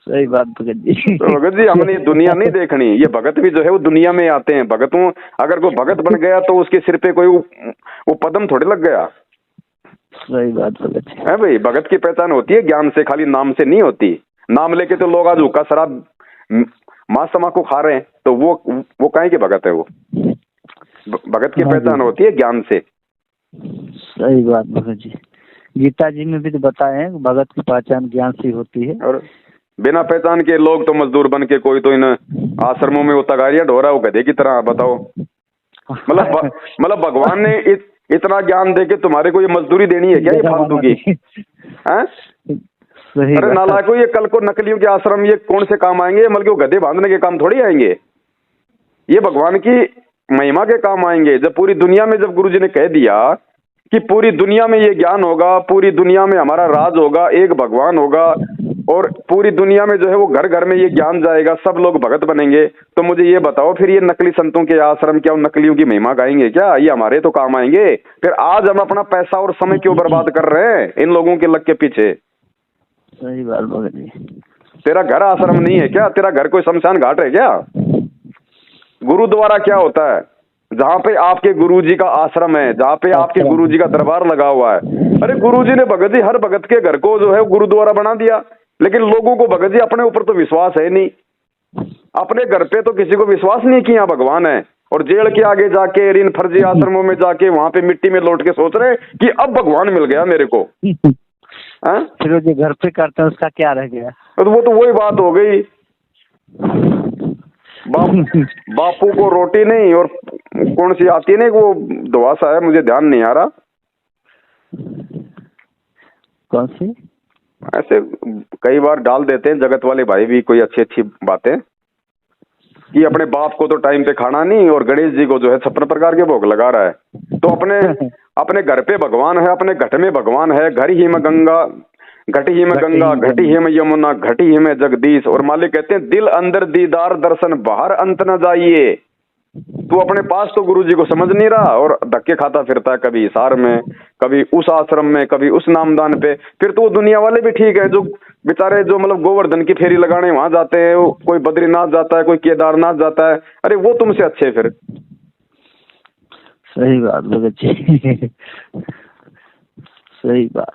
सही बात भगत जी। तो भगत जी हमने दुनिया नहीं देखनी, ये भगत भी जो है वो दुनिया में आते हैं। भगतों अगर कोई भगत बन गया तो उसके सिर पे कोई वो पदम थोड़े लग गया। सही बात भगत है भाई, भगत की पहचान होती है ज्ञान से, खाली नाम से नहीं होती। नाम लेके तो लोग आज हुक्का शराब मांस तम्बाकू खा रहे हैं, तो वो काहे के भगत है? वो भगत की पहचान होती है ज्ञान से। सही बात भगत जी, गीता जी में भी तो बताए हैं भगत की पहचान ज्ञान से होती है। और बिना पहचान के लोग तो मजदूर बन के, कोई तो इन आश्रमों में वो तगारियां ढो रहा है, वो गधे की तरह। बताओ मतलब भगवान ने इतना ज्ञान दे के तुम्हारे को ये मजदूरी देनी है क्या, ये फालतू की? हैं? अरे नालायको, ये कल को नकलियों के आश्रम ये कौन से काम आएंगे? मतलब गधे बांधने के काम थोड़ी आएंगे, ये भगवान की महिमा के काम आएंगे। जब पूरी दुनिया में, जब गुरु जी ने कह दिया कि पूरी दुनिया में ये ज्ञान होगा, पूरी दुनिया में हमारा राज होगा, एक भगवान होगा, और पूरी दुनिया में जो है वो घर घर में ये ज्ञान जाएगा, सब लोग भगत बनेंगे, तो मुझे ये बताओ फिर ये नकली संतों के आश्रम क्या उन नकलियों की महिमा गाएंगे क्या? ये हमारे तो काम आएंगे। फिर आज हम अपना पैसा और समय क्यों बर्बाद कर रहे हैं इन लोगों के लग के पीछे? सही बात भगत जी। तेरा घर आश्रम नहीं है क्या? तेरा घर कोई शमशान घाट है क्या? गुरुद्वारा क्या होता है? जहाँ पे आपके गुरुजी का आश्रम है, जहाँ पे आपके गुरुजी का दरबार लगा हुआ है। अरे गुरुजी ने भगत जी हर भगत के घर को जो है गुरुद्वारा बना दिया, लेकिन लोगों को भगत जी अपने ऊपर तो विश्वास है नहीं, अपने घर पे तो किसी को विश्वास नहीं कि यहाँ भगवान है। और जेल के आगे जाके, इन फर्जी आश्रमों में जाके, वहां पे मिट्टी में लौट के सोच रहे कि अब भगवान मिल गया मेरे को। फिर जो घर पे करते हैं उसका क्या रह गया? तो वो तो वही बात हो गई, बापू को रोटी नहीं, और कौन सी आती है ना वो दुआसा है, मुझे ध्यान नहीं आ रहा कौन सी। ऐसे कई बार डाल देते हैं जगत वाले भाई भी कोई अच्छी अच्छी बातें कि अपने बाप को तो टाइम पे खाना नहीं, और गणेश जी को जो है 56 प्रकार के भोग लगा रहा है। तो अपने घर पे भगवान है, अपने घट में भगवान है। घर ही में गंगा, घटी ही में गंगा, घटी ही में यमुना, घटी ही में जगदीश। और मालिक कहते हैं दिल अंदर दीदार दर्शन बाहर अंत न जाइए। तू अपने पास तो गुरु जी को समझ नहीं रहा और धक्के खाता फिरता है, कभी इशार में, कभी उस आश्रम में, कभी उस नामदान पे। फिर तो वो दुनिया वाले भी ठीक है जो बेचारे जो मतलब गोवर्धन की फेरी लगाने वहां जाते हैं, कोई बद्रीनाथ जाता है, कोई केदारनाथ जाता है, अरे वो तुमसे अच्छे फिर। सही बात भगत जी। सही बात।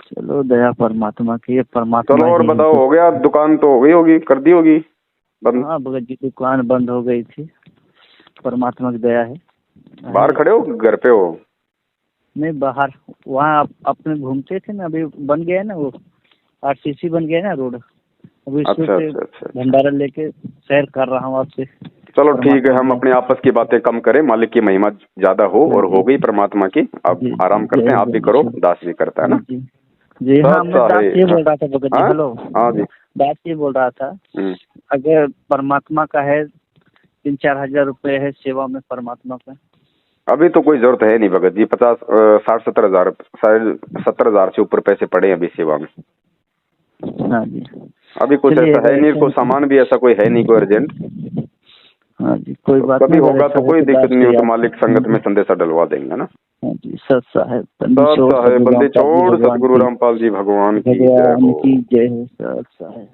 चलो दया परमात्मा की, परमात्मा। चलो और बताओ, हो गया? दुकान तो हो गई होगी, कर दी होगी बंद? हाँ भगत जी, दुकान बंद हो गई थी, परमात्मा की दया है। बाहर खड़े हो, घर पे हो? नहीं, बाहर। वहाँ अपने घूमते थे ना, अभी बन गया है ना वो, आरसीसी बन गया है ना रोड, अभी अच्छा उसमें अच्छा। भंडारा लेके सैर कर रहा हूँ आपसे। चलो ठीक है, हम अपने आपस की बातें कम करें, मालिक की महिमा ज्यादा हो, और हो गई परमात्मा की। अब आराम करते हैं, आप भी करो, दास भी करता है ना। जी हाँ, मैं दास ये बोल रहा था भगत जी। हेलो। हाँ जी। दास ये बोल रहा था, अगर परमात्मा का है 3-4 हजार रुपए है सेवा में परमात्मा का। अभी तो कोई जरूरत है नहीं भगत जी, 50-60-70 हजार, शायद 70 हजार से ऊपर पैसे पड़े हैं अभी सेवा में। हाँ जी। अभी कुछ ऐसा है नहीं, कोई सामान भी ऐसा कोई है नहीं, कोई अर्जेंट। हाँ जी, कोई बात कभी होगा तो कोई दिक्कत नहीं हो, तो मालिक संगत में संदेशा डलवा देंगे ना। हाँ जी। सत साहेब बंदी छोड़ सतगुरु रामपाल जी भगवान की जय हो। जय हो। सत साहेब।